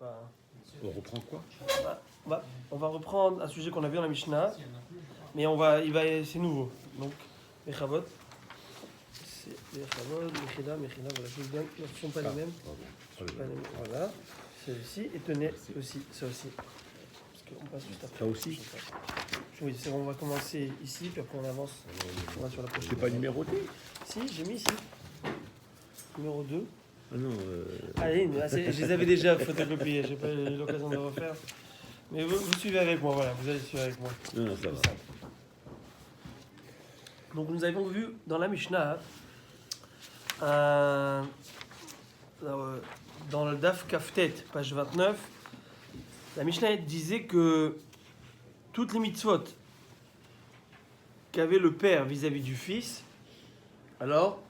pas... On reprend quoi? On va reprendre un sujet qu'on a vu dans la Mishnah, mais c'est nouveau. Donc, les Chavot, c'est les Chavot, Mechila, voilà, je vous donne, ce ne sont pas les mêmes. Pas les mêmes. Voilà, celui-ci, et tenez aussi, ça aussi. Parce qu'on passe juste après. Ça aussi? Oui, c'est bon, on va commencer ici, puis après on avance. On va sur la prochaine. C'est pas numéroté? Si, j'ai mis ici. Numéro 2. Ah non. Allez, je les avais déjà photocopiés, j'ai pas eu l'occasion de refaire. Mais vous suivez avec moi, voilà, vous allez suivre avec moi. Non, ça va. Simple. Donc nous avons vu dans la Mishnah, dans le Daf Kaftet, page 29, la Mishnah disait que toutes les mitzvot qu'avait le père vis-à-vis du fils, alors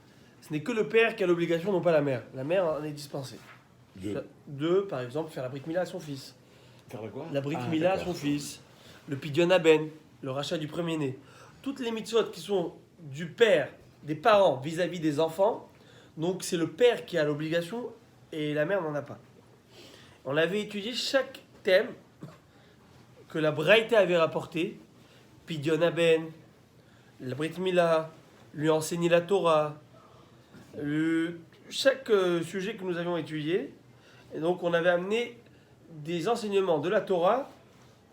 ce n'est que le père qui a l'obligation, non pas la mère. La mère en est dispensée. De, par exemple, faire la brit mila à son fils. Faire quoi? La brit mila à son fils. Le pidyon aben, le rachat du premier-né. Toutes les mitzvot qui sont du père, des parents vis-à-vis des enfants, donc c'est le père qui a l'obligation et la mère n'en a pas. On avait étudié chaque thème que la Braïta avait rapporté. Pidyon aben, la brit mila, lui enseigner la Torah. Chaque sujet que nous avions étudié, et donc on avait amené des enseignements de la Torah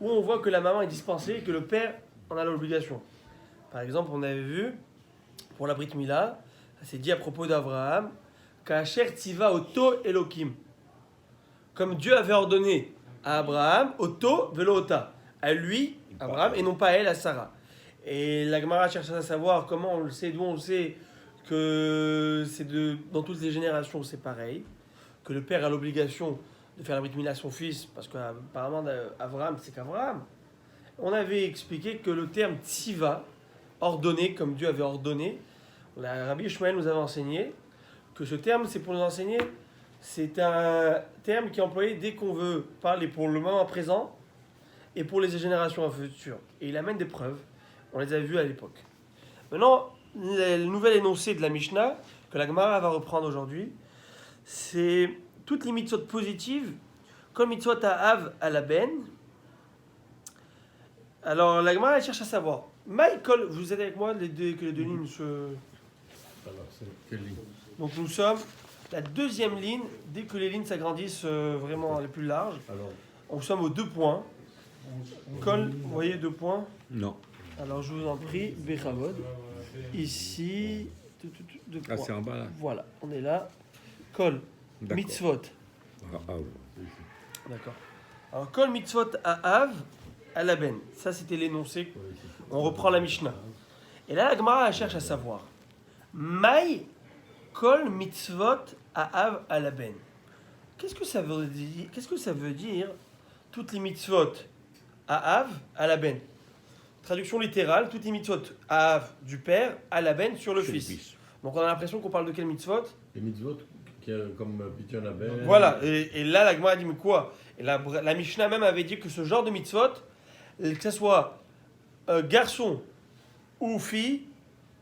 où on voit que la maman est dispensée et que le père en a l'obligation. Par exemple, on avait vu pour la Brit Mila, c'est dit à propos d'Abraham, Kacher Tziva Oto Elohim. Comme Dieu avait ordonné à Abraham, Oto Velo Ota, à lui, Abraham, et non pas à elle, à Sarah. Et la Gemara cherche à savoir comment on le sait, d'où on le sait, que dans toutes les générations c'est pareil, que le père a l'obligation de faire la brit mila à son fils, parce qu'apparemment Abraham c'est qu'Abraham. On avait expliqué que le terme tziva, ordonné comme Dieu avait ordonné, Rabbi Ishmael nous avait enseigné que ce terme, c'est pour nous enseigner, c'est un terme qui est employé dès qu'on veut parler pour le moment présent et pour les générations futures. Et il amène des preuves, on les a vues à l'époque. Maintenant, le nouvel énoncé de la Mishnah, que la Gemara va reprendre aujourd'hui, c'est toutes les mitzvot positives, comme mitzvot à Av à la Ben. Alors la Gemara elle cherche à savoir, Michael, vous êtes avec moi, que les deux lignes se... Alors, c'est quelle ligne? Donc nous sommes la deuxième ligne, dès que les lignes s'agrandissent vraiment les plus larges. Alors, Nous sommes aux 2 points. Col, vous voyez 2 points? non. Alors je vous en prie, Bechavod. Ici, 2 points. Ah, c'est en bas là. Voilà, on est là. Kol, D'accord. mitzvot. Ah, D'accord. Alors, kol mitzvot à Av, à la Ben. Ça, c'était l'énoncé. On reprend la Mishnah. Et là, la Gemara elle cherche à savoir. Maï kol mitzvot à Av, à la Ben. Qu'est-ce que ça veut dire toutes les mitzvot à Av, à la Ben? Traduction littérale, toutes les mitzvot à Av, du père, à la Ben, sur le fils. Donc on a l'impression qu'on parle de quel mitzvot? Les mitzvot comme Pidyon Aben. Voilà, et là la Gemara dit mais quoi? Et la Mishnah même avait dit que ce genre de mitzvot, que ce soit garçon ou fille,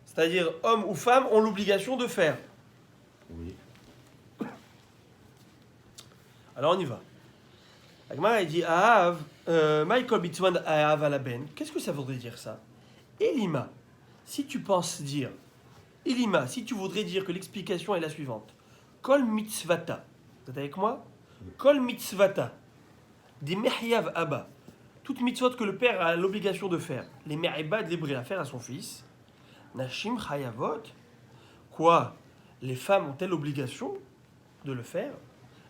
c'est-à-dire homme ou femme, ont l'obligation de faire. Oui. Alors on y va. La Gemara dit Ahav, Michael Bitzwan Ahav Alaben. Qu'est-ce que ça voudrait dire ça? Elima, si tu penses dire, Elima, si tu voudrais dire que l'explication est la suivante. Kol mitzvata. Vous êtes avec moi? Kol mitzvata. Des mehyav abba. Toute mitzvot que le père a l'obligation de faire. Les mehibad, les à faire à son fils. Nashim chayavot. Quoi? Les femmes ont-elles l'obligation de le faire?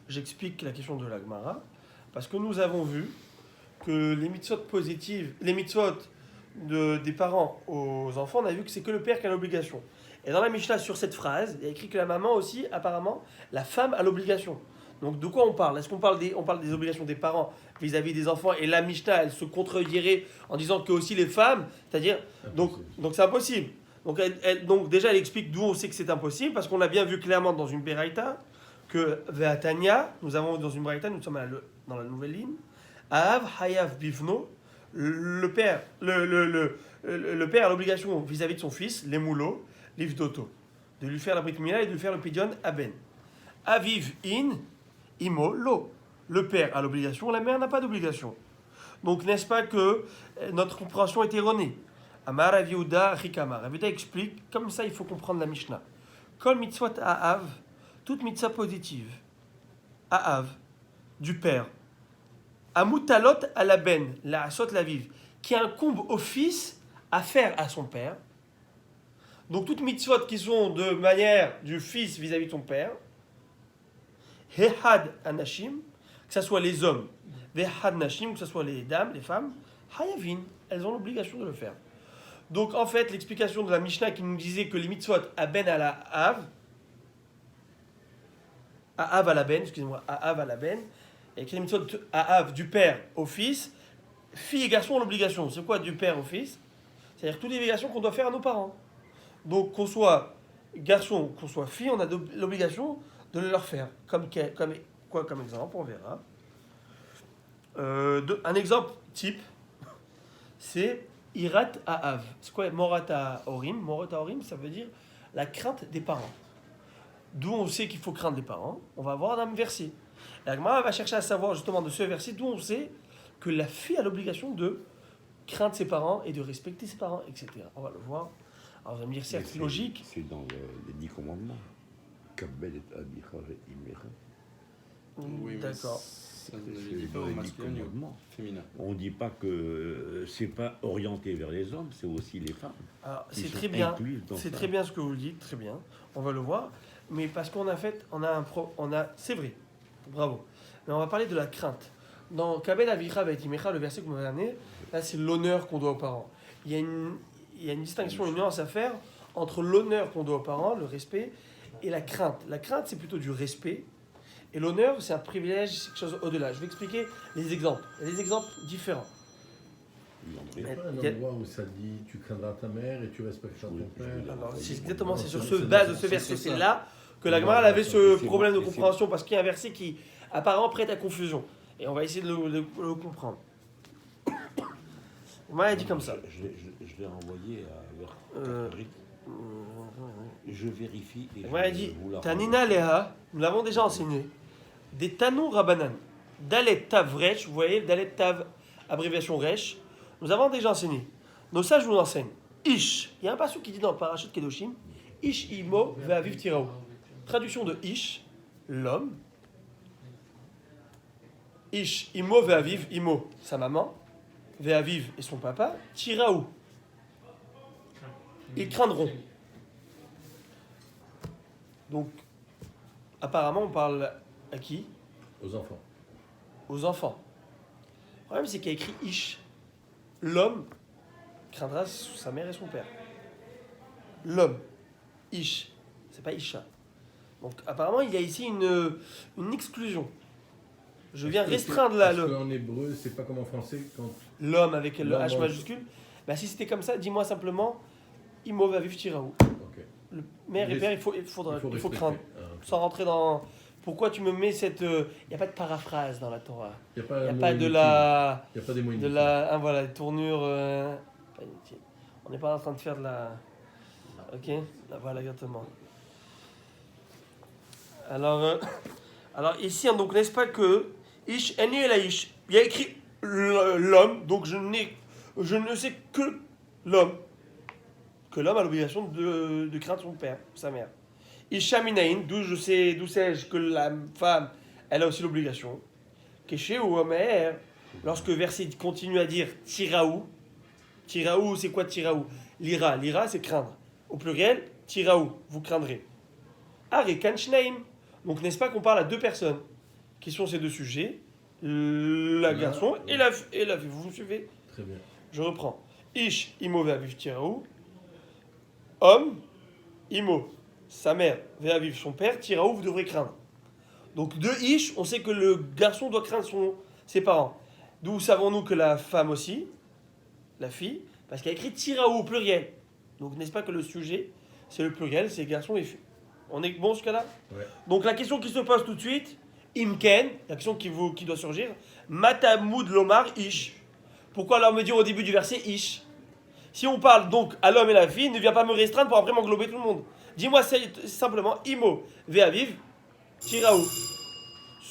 J'explique la question de la Gemara. Parce que nous avons vu que les mitzvot positives, les mitzvot des parents aux enfants, on a vu que c'est que le père qui a l'obligation. Et dans la Mishnah, sur cette phrase, il y a écrit que la maman aussi, apparemment, la femme a l'obligation. Donc de quoi on parle? Est-ce qu'on parle des obligations des parents vis-à-vis des enfants? Et la Mishnah, elle se contredirait en disant que aussi les femmes, c'est-à-dire, donc c'est impossible. Donc déjà, elle explique d'où on sait que c'est impossible, parce qu'on a bien vu clairement dans une Beraïta que Ve'atania, nous avons dans une Beraïta, nous sommes dans la nouvelle ligne, Av Hayav Bivno, le père a l'obligation vis-à-vis de son fils, les moulots, l'ivdoto, de lui faire la brit mila et de lui faire le pidyon aben. Aviv in, imo lo. le père a l'obligation, la mère n'a pas d'obligation. Donc n'est-ce pas que notre compréhension est erronée? Amar Rav Yehuda Rikama. Rav Yehuda explique, comme ça il faut comprendre la Mishnah. Kol mitzvot ha'av, toute mitzvah positive, ha'av, du père, amutalot à la ben, la asot la vive, qui incombe au fils à faire à son père. Donc toutes mitzvot qui sont de manière du fils vis-à-vis de son père, hehad anashim, que ce soit les hommes, vehad nashim, que ce soit les dames, les femmes, hayavin, elles ont l'obligation de le faire. Donc en fait, l'explication de la Mishnah qui nous disait que les mitzvot aben à la av, à av à la ben, excusez-moi, à av à la ben, et que les mitzvot à av du père au fils, filles et garçons ont l'obligation. C'est quoi du père au fils? C'est-à-dire toutes les obligations qu'on doit faire à nos parents. Donc qu'on soit garçon ou qu'on soit fille, on a l'obligation de le leur faire. Comme exemple, on verra. Un exemple type, c'est Irat Ha'av. C'est quoi Morat Ha'orim? Morat Ha'orim, ça veut dire la crainte des parents. D'où on sait qu'il faut craindre les parents, on va voir dans un verset. La Gemara va chercher à savoir justement de ce verset d'où on sait que la fille a l'obligation de craindre ses parents et de respecter ses parents, etc. On va le voir. Alors vous allez me dire, certes, c'est logique. C'est dans les 10 commandements. Kabel et Abichar et Imera. Oui, D'accord. Ça ne C'est dit pas dans au les 10 masculin ni au commandements. féminin. On ne dit pas que c'est pas orienté vers les hommes, c'est aussi les femmes. Alors, qui c'est sont très bien. incluses dans C'est ça. très bien ce que vous dites, très bien. On va le voir. Mais parce qu'on a fait, c'est vrai. Bravo. Mais on va parler de la crainte. Dans Kabel Avicha Vetimecha, le verset que vous m'avez amené, là c'est l'honneur qu'on doit aux parents. Il y a une distinction, une nuance à faire entre l'honneur qu'on doit aux parents, le respect, et la crainte. La crainte, c'est plutôt du respect. Et l'honneur, c'est un privilège, c'est quelque chose au-delà. Je vais expliquer les exemples. Il y a des exemples différents. Il y en a- Il n'y a pas un Il y a- endroit où ça dit tu craindras ta mère et tu respecteras Oui, ton père. je- Alors, c'est Oui, exactement, bon, c'est sur c'est- ce c'est- base de ce c'est- verset, c'est c'est ça. là que la Non, Gemara avait ce c'est problème de bon, compréhension parce qu'il y a un verset qui apparemment prête à confusion. Et on va essayer de le comprendre. La Gemara a dit comme ça. Je l'ai renvoyé vers Euh, Catherine. Je vérifie et La Gemara a je dit vous la Tanina Leha, nous l'avons déjà enseigné. Des Tanou Rabanan. Dalet Tav Resh, vous voyez, Dalet Tav, abréviation Resh. Nous avons déjà enseigné. Nos sages nous enseignent. Ish, il y a un passage qui dit dans le Parashat Kedoshim Ish Imo Ve'aviv Tirao. Traduction de Ish, l'homme. Ish Imo Ve'aviv, Imo, sa maman. Ve'aviv et son papa. Tirao. Ils craindront. Donc, apparemment, on parle à qui? Aux enfants. Aux enfants. Le problème, c'est qu'il y a écrit Ish. L'homme craindra sa mère et son père. L'homme. Ish. C'est pas Isha. Donc, apparemment, il y a ici une exclusion. Je viens restreindre là Parce le qu'en hébreu, c'est pas comme en français quand. l'homme avec le L'homme, H on- majuscule. Bah, si c'était comme ça, dis-moi simplement Imo va vivre Tiraou. Ok. Le mère et Mais père, il faut respecter. craindre. Ah, ok. Sans rentrer dans. Pourquoi tu me mets cette. Il n'y a pas de paraphrase dans la Torah. Il n'y a pas, Il n'y a un mot pas de inutile. la. Il n'y a pas des mots De inutiles. la. Voilà, les tournures. Pas inutiles. On n'est pas en train de faire de la. Ok? Là, voilà, exactement. Alors ici, hein, donc n'est-ce pas que. Ish, Eni et la Ish. Il y a écrit l'homme, donc je ne sais que l'homme. Que l'homme a l'obligation de craindre son père, sa mère. Ishaminaïn, d'où sais-je que la femme, elle a aussi l'obligation. Kéché ou Omer, lorsque verset continue à dire Tiraou. Tiraou, c'est quoi Tiraou? L'ira, c'est craindre. Au pluriel, Tiraou, vous craindrez. Arekan Shnaim. Donc n'est-ce pas qu'on parle à deux personnes qui sont ces deux sujets, la garçon et la fille. Vous me suivez? Très bien. Je reprends. Ish, imo ve'aviv tiraou. Homme, imo, sa mère, ve'aviv son père, tiraou, vous devrez craindre. Donc de ish, on sait que le garçon doit craindre ses parents. D'où savons-nous que la femme aussi, la fille, parce qu'elle a écrit tiraou au pluriel. Donc n'est-ce pas que le sujet, c'est le pluriel, c'est garçon et fille. On est bon ce cas-là? Ouais. Donc la question qui se pose tout de suite, Imken, la question qui doit surgir, Matamoud Lomar Ish. Pourquoi alors me dire au début du verset Ish? Si on parle donc à l'homme et la fille, ne viens pas me restreindre pour après m'englober tout le monde. Dis-moi simplement Imo, Ve'aviv, Tiraou.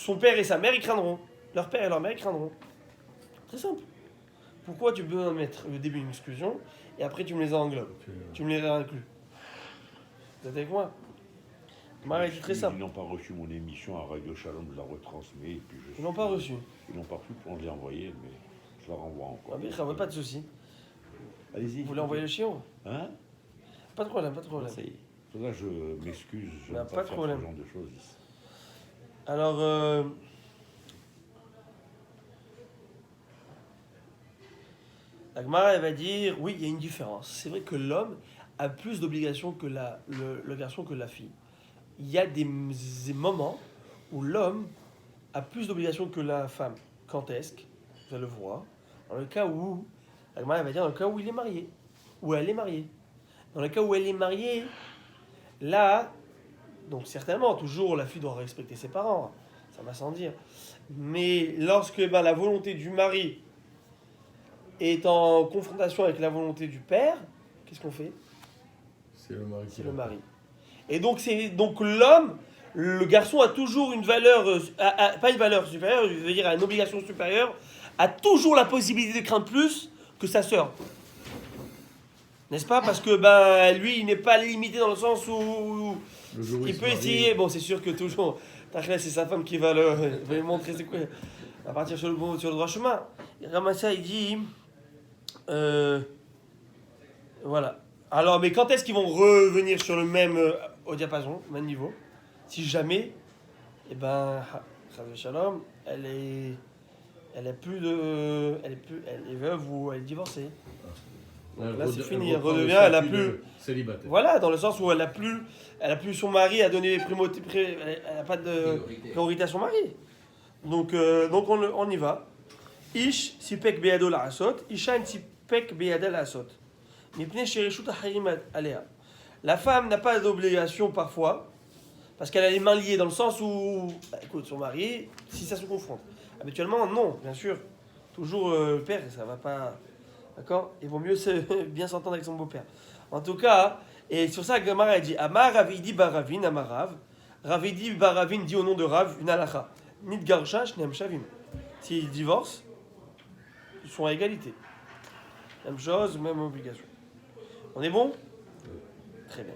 son père et sa mère, ils craindront. Leur père et leur mère, ils craindront. Très simple. Pourquoi tu peux mettre le début d'une exclusion et après tu me les englobes? Tu me les réinclus. Vous êtes avec moi? Marie dit très simple. Ils n'ont pas reçu mon émission à Radio Shalom, je la retransmets. Et puis Ils n'ont pas reçu. Ils n'ont pas reçu, on les a envoyés, mais je leur envoie encore. Ah, mais pas de souci. Allez-y. Vous voulez envoyer le chiot? Hein? Pas de problème, pas de problème. Ça y est. Pour ça, je m'excuse, je ne Bah, vais pas pas de faire problème. ce genre de choses ici. Alors, la Gemara, elle va dire, oui, il y a une différence. C'est vrai que l'homme a plus d'obligations que le garçon que la fille. Il y a des moments où l'homme a plus d'obligations que la femme. Quand est-ce que vous allez le voir? Dans le cas où, la Gemara, elle va dire, dans le cas où il est marié, où elle est mariée. Dans le cas où elle est mariée, là, donc certainement, toujours, la fille doit respecter ses parents. Ça va sans dire. Mais lorsque la volonté du mari est en confrontation avec la volonté du père, qu'est-ce qu'on fait? C'est le mari. C'est le mari. Et donc, donc l'homme, le garçon a toujours une valeur, pas une valeur supérieure, je veux dire une obligation supérieure, a toujours la possibilité de craindre plus que sa sœur. N'est-ce pas? Parce que lui, il n'est pas limité dans le sens où Le jour où il se peut marie, essayer. Bon, c'est sûr que toujours, c'est sa femme qui va lui montrer c'est quoi. À partir sur le droit chemin. Et Ramassa, il dit, voilà. Alors, mais quand est-ce qu'ils vont revenir sur le même au diapason, même niveau? Si jamais, Chas Shalom, elle est veuve ou elle est divorcée. Donc là, c'est fini. Elle redevient, elle a plus. Célibataire. Voilà, dans le sens où elle a plus son mari à donner primauté, elle n'a pas de priorité à son mari. Donc on y va. Ish sipek beyado la asot, isha sipek beyada la asot. Mipnei shereshut harim alea. La femme n'a pas d'obligation parfois, parce qu'elle a les mains liées dans le sens où, écoute, son mari, si ça se confronte. Habituellement, non, bien sûr. Toujours le père, ça va pas. D'accord? Il vaut mieux bien s'entendre avec son beau-père. En tout cas, et sur ça, Gemara a dit Amar Ravidi Baravin Amarav. Ravidi Baravin dit au nom de Rav une halakha. Nid Garsha Shneem Shavim. S'ils divorcent, ils sont à égalité. Même chose, même obligation. On est bon? Très bien.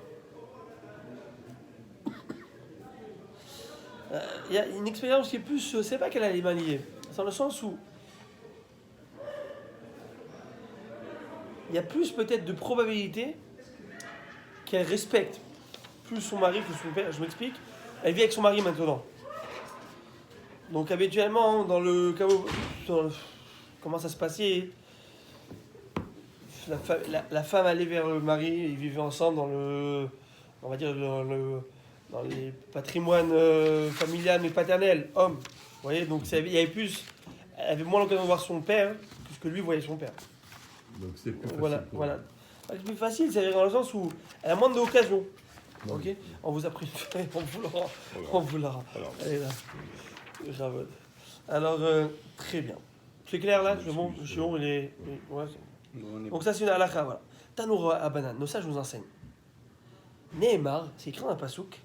Il y a une expérience qui est plus. C'est pas qu'elle a les mains liées. C'est dans le sens où. Il y a plus peut-être de probabilité qu'elle respecte plus son mari que son père. Je m'explique. Elle vit avec son mari maintenant. Donc habituellement, dans le cas où... comment ça se passait? La femme allait vers le mari, ils vivaient ensemble dans le... On va dire dans les patrimoines familiales mais paternels, hommes. Vous voyez, donc il y avait plus... Elle avait moins l'occasion de voir son père que ce que lui voyait son père. Donc c'est plus facile. Voilà. C'est plus facile, c'est dans le sens où elle a moins d'occasions. Ok, on vous a pris une feuille, on vous l'aura. Elle est là. Bravo. Alors, très bien. C'est clair là? Le chion, il est. Ouais, donc, ça, c'est une halakha, voilà. Tanour Abanan, nos sages nous enseignent. Nehemar, c'est écrit dans un pasouk.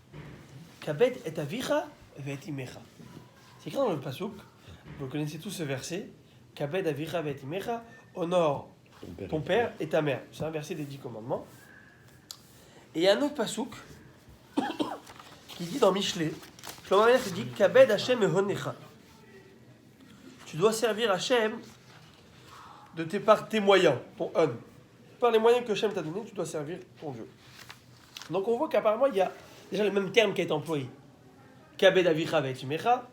Kabed et avicha et imecha. C'est écrit dans le pasouk. Vous connaissez tous ce verset. Kabed avicha et imecha. Honore ton père et ta mère. C'est un verset des 10 commandements. Et il y a un autre pasouk qui dit dans Michelet, Shlomo Amelech dit Kabed Hashem et Honecha. Tu dois servir Hashem par tes moyens, ton on. Par les moyens que Hashem t'a donné, tu dois servir ton Dieu. Donc on voit qu'apparemment il y a déjà le même terme qui est employé. Kabed Avicha ve'etimecha,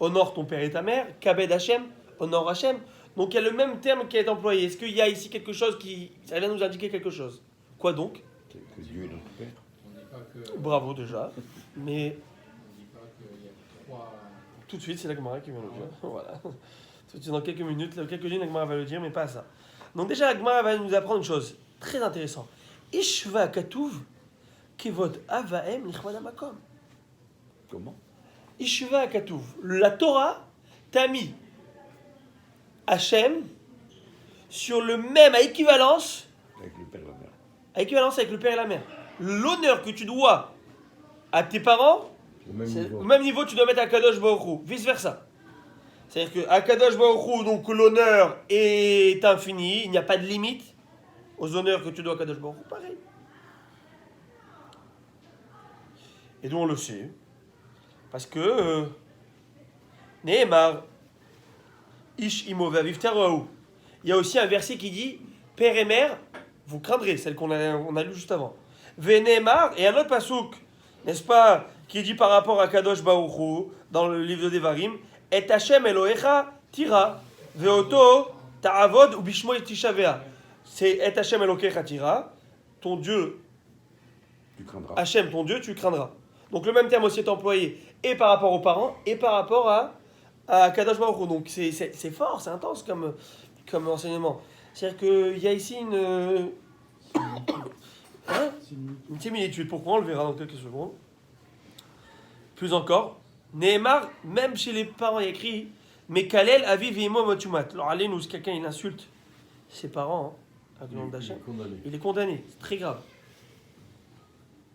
honore ton père et ta mère. Kabed Hashem, honore Hashem. Donc il y a le même terme qui est employé. Est-ce qu'il y a ici quelque chose qui... Ça vient nous indiquer quelque chose? Quoi donc? Que Dieu est notre Père. On dit pas que. Bravo déjà. Mais On dit pas qu'il y a trois. tout de suite, c'est la Gemara qui vient le dire. Voilà. Tout de suite, dans quelques minutes, quelques lignes, la Gemara va le dire, mais pas ça. Donc déjà, la Gemara va nous apprendre une chose très intéressante. Ishva katuv kevot avaem lichvad hamakom. Comment? Ishva katuv. La Torah t'a mis Hachem sur le même, à équivalence Avec le Père et la Mère. avec le père et la mère. L'honneur que tu dois à tes parents, Au même C'est- niveau. Au même niveau, tu dois mettre Akadosh Baruch Hu, vice versa. C'est-à-dire que Akadosh Baruch Hu, donc l'honneur est infini, il n'y a pas de limite aux honneurs que tu dois à Akadosh Baruch Hu, pareil. Et donc on le sait, parce que Nehemar, Ish imo ve'aviv taraou. Il y a aussi un verset qui dit Père et mère, vous craindrez, celle on a lu juste avant. Ve'nehemar, et un autre pasouk, n'est-ce pas, qui dit par rapport à Kadosh Baruch Hu, dans le livre de Devarim, Et Hashem Elohecha tira, ve'oto ta'avod ou bishmo tishavea. C'est Et Hashem Elohecha tira, ton Dieu, Tu craindras. Hachem, ton Dieu, tu craindras. Donc le même terme aussi est employé et par rapport aux parents et par rapport à Kadosh Baruch Hu. Donc c'est fort, c'est intense comme enseignement. C'est-à-dire qu'il y a ici une similitude. Pourquoi on le verra dans quelques secondes. Plus encore, Nehemar, même chez les parents, il y a écrit Mekalel aviv imo motumat. Alors allez, nous, si quelqu'un il insulte ses parents, hein, avec le nom Il d'Hachem, est condamné. il est condamné. C'est très grave.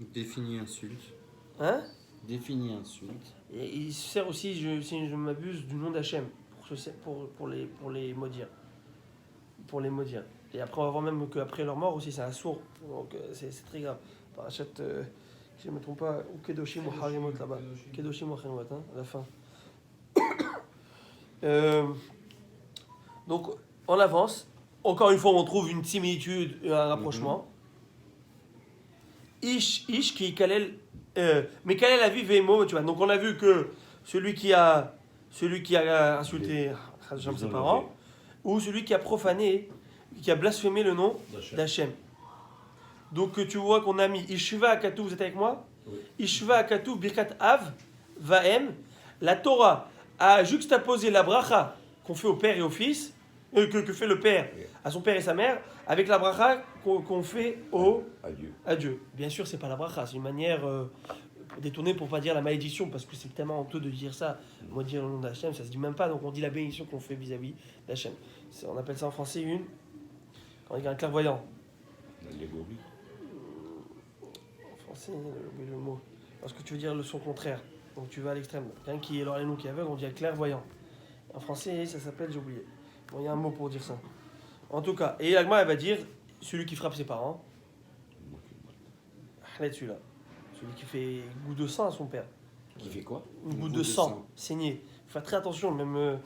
Définis insulte. Hein? Définis insulte. Et il se sert aussi, si je m'abuse, du nom d'Hachem pour les maudire. Pour les maudire. Et après, on va voir même qu'après leur mort aussi, c'est un sourd. Donc c'est très grave. Parachat, si je ne me trompe pas, ou Kedoshim ou Harimot là-bas. Kedoshim ou Harimot, hein, à la fin. Donc, on avance. Encore une fois, on trouve une similitude, un rapprochement. Ish qui kalel. Mais kalel a vu Vemo, tu vois. Donc, on a vu que celui qui a insulté ses parents, ou celui qui a profané, qui a blasphémé le nom d'Hachem. Donc, tu vois qu'on a mis Ishva Akatou, vous êtes avec moi? Oui. Ishva Akatou, Birkat Av, Vaem. La Torah a juxtaposé la bracha qu'on fait au père et au fils, que fait le père à son père et sa mère, avec la bracha qu'on fait Adieu. à Dieu. Bien sûr, c'est pas la bracha, c'est une manière détournée pour pas dire la malédiction, parce que c'est tellement honteux de dire ça. Moi, dire le nom d'Hachem, ça se dit même pas, donc on dit la bénédiction qu'on fait vis-à-vis d'Hachem. On appelle ça en français quand il y a un clairvoyant. L'allégorie. En français, le mot. Parce que tu veux dire le son contraire. Donc tu vas à l'extrême. Quelqu'un qui est l'oreille qui est aveugle, on dit un clairvoyant. En français, ça s'appelle, j'ai oublié. Bon, il y a un mot pour dire ça. En tout cas, et l'Agma, elle va dire celui qui frappe ses parents. Là-dessus, là. Celui qui fait goût de sang à son père. Qui fait quoi? Une goutte de sang, saigné. Faut faire très attention, même.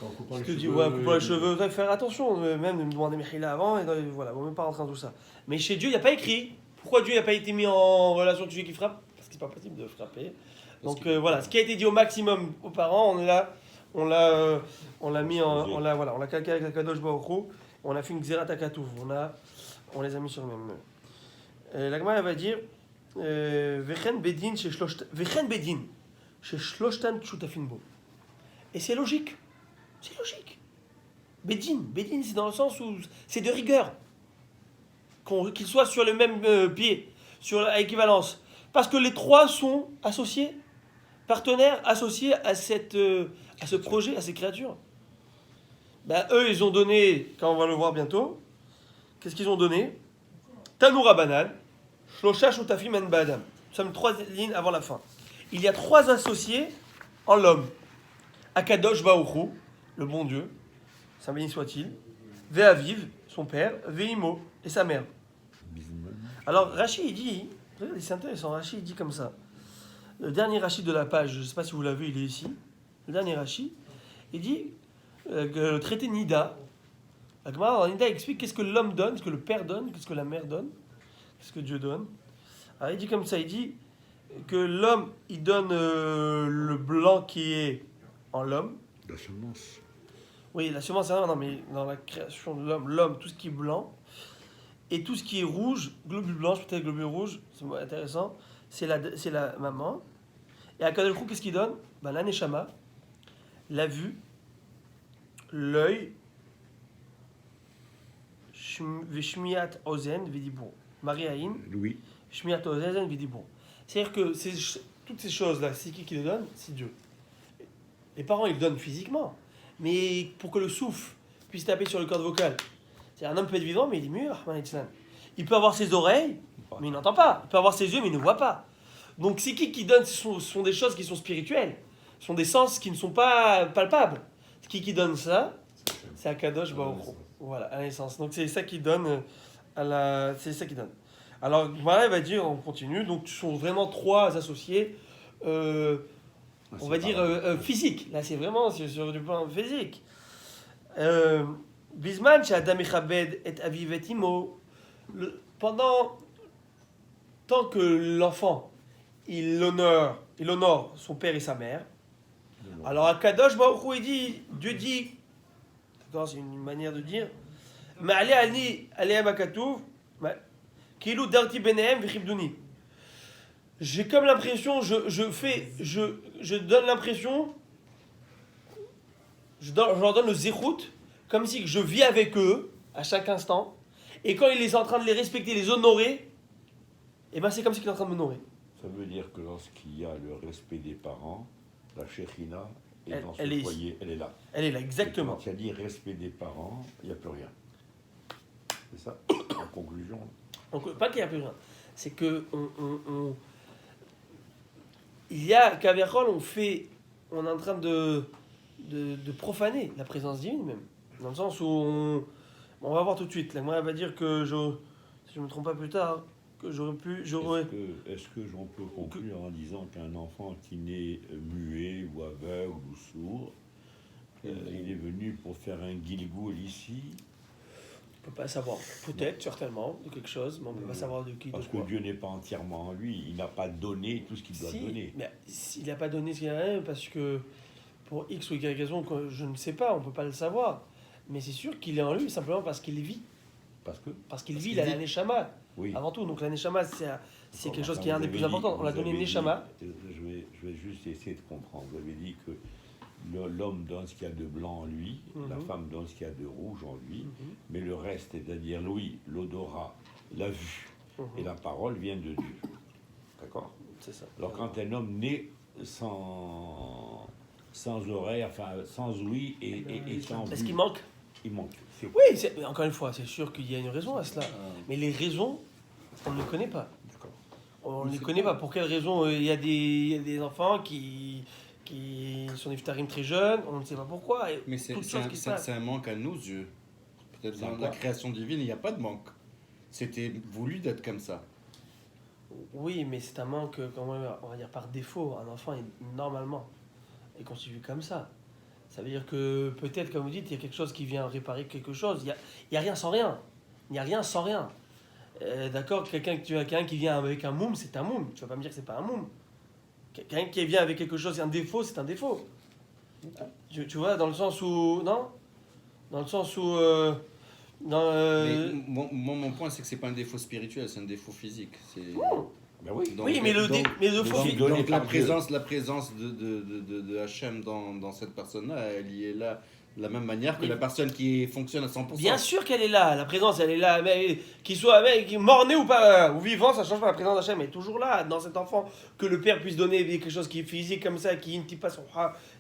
Quand on coupant Ce les que je dis, cheveux, ouais, couper les cheveux, faut faire attention, même de me demander Mechila avant, et voilà, on ne va même pas rentrer dans tout ça. Mais chez Dieu, il n'y a pas écrit. Pourquoi Dieu n'a pas été mis en relation avec celui qui frappe? Parce que c'est pas possible de frapper. Donc voilà, ce qui a été dit au maximum aux parents, on l'a mis on l'a calqué avec la Kadosh Baruch Hu, on a fait une Xerat Akatouv, on les a mis sur le même. L'Agma, elle va dire Vechen Bedin chez Shloshtan Tshutafin Bo. Et c'est logique. C'est logique. Bedin, c'est dans le sens où c'est de rigueur. Qu'ils soient sur le même pied, sur l'équivalence. Parce que les trois sont associés, partenaires associés à ce projet, à ces créatures. Ben, eux, ils ont donné, quand on va le voir bientôt, qu'est-ce qu'ils ont donné? Tanoura Banal, Shlosha Shutafim En Badam. Nous sommes 3 lignes avant la fin. Il y a 3 associés en l'homme. Akadosh Baruch Hu, le bon Dieu, saint béni soit-il, Ve'aviv, son père, Ve'imo, et sa mère. Alors Rashi, il dit, regardez, c'est intéressant, Rashi, il dit comme ça. Le dernier Rashi de la page, je ne sais pas si vous l'avez, il est ici. Le dernier Rashi, il dit que le traité Nida, la Gemara dans Nida explique qu'est-ce que l'homme donne, qu'est-ce que le père donne, qu'est-ce que la mère donne, qu'est-ce que Dieu donne. Alors il dit comme ça, il dit que l'homme, il donne le blanc qui est en l'homme. La semence. Oui, la semence, c'est non, mais dans la création de l'homme, tout ce qui est blanc, et tout ce qui est rouge, globule blanche, peut-être globule rouge, c'est intéressant, c'est la maman. Et à Kadosh Hu, qu'est-ce qu'il donne? Ben, la neshama, la vue, l'œil, Shmiat Ozen, Vidibon. Mariaïn, Louis. Shmiat Ozen, Vidibon. C'est-à-dire que toutes ces choses-là, c'est qui les donne? C'est Dieu. Les parents, ils le donnent physiquement. Mais pour que le souffle puisse taper sur le corde vocal. C'est un homme peut être vivant, mais il est mieux, Rahman Islam. Il peut avoir ses oreilles, mais il n'entend pas. Il peut avoir ses yeux, mais il ne voit pas. Donc c'est qui donne? Ce sont des choses qui sont spirituelles. Ce sont des sens qui ne sont pas palpables. Qui donne ça? C'est Akadosh Baruch Hu. Voilà, à la naissance. Donc c'est ça qui donne c'est ça qui donne. Alors Gemara va dire, on continue. Donc ce sont vraiment trois associés. On va dire physique. Là, c'est vraiment sur du plan physique. Bisman, chez Adam Echabed et Aviv et Imo, pendant tant que l'enfant il honore son père et sa mère. Alors à Kadosh Baruch Hu, Dieu dit, d'accord, c'est une manière de dire, mais allez allez makatouv, kilou darti benehem v'chibdouni. J'ai comme l'impression, je donne l'impression, je leur donne le zérout, comme si je vis avec eux à chaque instant, et quand il est en train de les respecter, les honorer, et ben c'est comme s'il est en train de m'honorer. Ça veut dire que lorsqu'il y a le respect des parents, la Shekhinah est dans elle ce est foyer, elle est là. Elle est là, exactement. Et quand il y a dit respect des parents, il n'y a plus rien. C'est ça, en conclusion. Donc, pas qu'il n'y a plus rien, c'est que il y a Kaverkol, on est en train de profaner la présence divine même, dans le sens où on va voir tout de suite. La Gemara va dire que si je ne me trompe pas plus tard, que Est-ce que j'en peux conclure en disant qu'un enfant qui naît muet ou aveugle ou sourd, il est venu pour faire un gilgoul ici? On ne peut pas savoir. Peut-être, certainement, de quelque chose, mais on ne peut pas savoir de qui, Parce de quoi. que Dieu n'est pas entièrement en lui, il n'a pas donné tout ce qu'il doit donner. Mais il n'a pas donné ce qu'il a donné parce que pour X ou Y raison, que je ne sais pas, on ne peut pas le savoir. Mais c'est sûr qu'il est en lui simplement parce qu'il vit. Parce qu'il vit, il a la Neshama. Oui. Avant tout, donc la Neshama, c'est quelque chose qui est un des plus importants. On l'a donné Neshama. Je vais juste essayer de comprendre. Vous avez dit que l'homme donne ce qu'il y a de blanc en lui, la femme donne ce qu'il y a de rouge en lui, mais le reste, c'est-à-dire l'ouïe, l'odorat, la vue et la parole viennent de Dieu. D'accord? C'est ça. Alors quand un homme naît sans oreille, enfin sans ouïe et sans vue... Est-ce qu'il manque? Il manque. Oui, mais encore une fois, c'est sûr qu'il y a une raison à cela. Mais les raisons, on ne les connaît pas. D'accord. On ne les connaît pas. Pour quelles raisons il y a des enfants qui sont des fitarim très jeunes, on ne sait pas pourquoi. Mais c'est un manque à nos yeux. Peut-être dans la création divine, il n'y a pas de manque. C'était voulu d'être comme ça. Oui, mais c'est un manque, quand même, on va dire par défaut. Un enfant, normalement, est constitué comme ça. Ça veut dire que peut-être, comme vous dites, il y a quelque chose qui vient réparer quelque chose. Il y a rien sans rien. Il n'y a rien sans rien. D'accord, quelqu'un qui vient avec un moum, c'est un moum. Tu vas pas me dire que c'est pas un moum. Quelqu'un qui vient avec quelque chose, c'est un défaut, c'est un défaut. Tu vois, dans le sens où... Non? Dans le sens où... Mais mon point, c'est que c'est pas un défaut spirituel, c'est un défaut physique. Ben oui. Oui, mais le défaut... Donc la présence de Hachem dans cette personne-là, elle y est là de la même manière que la personne qui fonctionne à 100%. Bien sûr qu'elle est là, la présence, elle est là. Mais qu'il soit mort-né ou pas, ou vivant, ça change pas. La présence d'Hachem est toujours là, dans cet enfant. Que le père puisse donner quelque chose qui est physique comme ça, qui ne pas son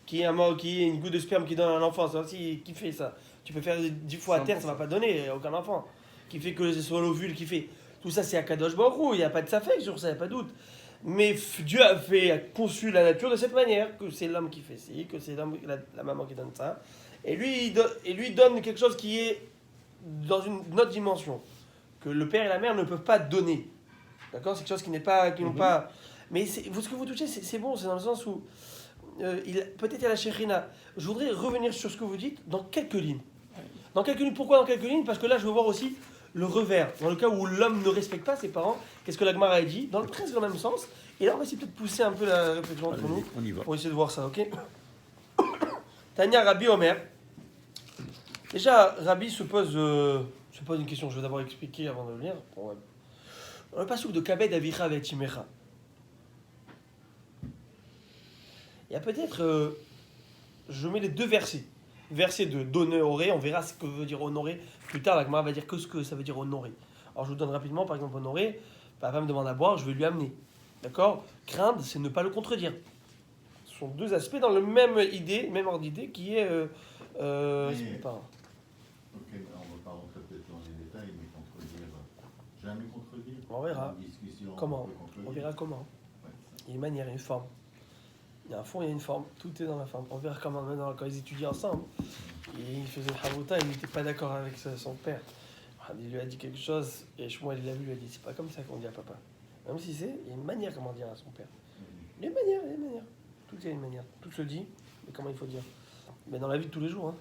qui est une goutte de sperme qui donne à un enfant. C'est aussi qui fait ça. Tu peux faire 10 fois à terre, ça va pas donner à aucun enfant. Qui fait que ce soit l'ovule qui fait. Tout ça, c'est Akadosh Baruch Hu, il n'y a pas de safek sur ça, il n'y a pas de doute. Mais Dieu a conçu la nature de cette manière, que c'est l'homme qui fait ci, que c'est la maman qui donne ça. Et lui, il donne quelque chose qui est dans une autre dimension, que le père et la mère ne peuvent pas donner. D'accord? C'est quelque chose qui n'ont pas... Mais ce que vous touchez, c'est bon, c'est dans le sens où... peut-être il y a la Shekhinah. Je voudrais revenir sur ce que vous dites dans quelques lignes. Dans quelques lignes. Pourquoi dans quelques lignes? Parce que là, je veux voir aussi le revers. Dans le cas où l'homme ne respecte pas ses parents, qu'est-ce que la Gemara a dit? Presque dans le même sens. Et là, on va essayer peut-être pousser un peu la réflexion entre nous. On y va. Pour essayer de voir ça, ok? Tania Rabbi Omer. Déjà, Rabbi se pose une question. Je vais d'abord expliquer avant de lire. Dans le passage de Kabed Avicha Vetimecha, il y a peut-être... je mets les deux versets. Verset de d'honorer, on verra ce que veut dire honorer. Plus tard, la Gemara va dire ce que ça veut dire honorer. Alors je vous donne rapidement, par exemple, honorer. Papa me demande à boire, je vais lui amener. D'accord? Craindre, c'est ne pas le contredire. Ce sont deux aspects dans le même ordre d'idée qui est... pas... Ok, on va pas rentrer peut-être dans les détails, mais contredire. Jamais contredire. On verra. Une discussion, Comment? peut contredire. On verra comment. Ouais. Il y a une manière, il y a une forme. Il y a un fond, il y a une forme. Tout est dans la forme. On verra comment maintenant, quand ils étudient ensemble, et il faisait le Havota, il n'était pas d'accord avec son père. Il lui a dit quelque chose, et Shmuel il l'a vu, il lui a dit c'est pas comme ça qu'on dit à papa. Même si il y a une manière comment dire à son père. Il y a une manière, il y a une manière. Tout est une manière. Tout se dit, mais comment il faut dire. Mais dans la vie de tous les jours, hein.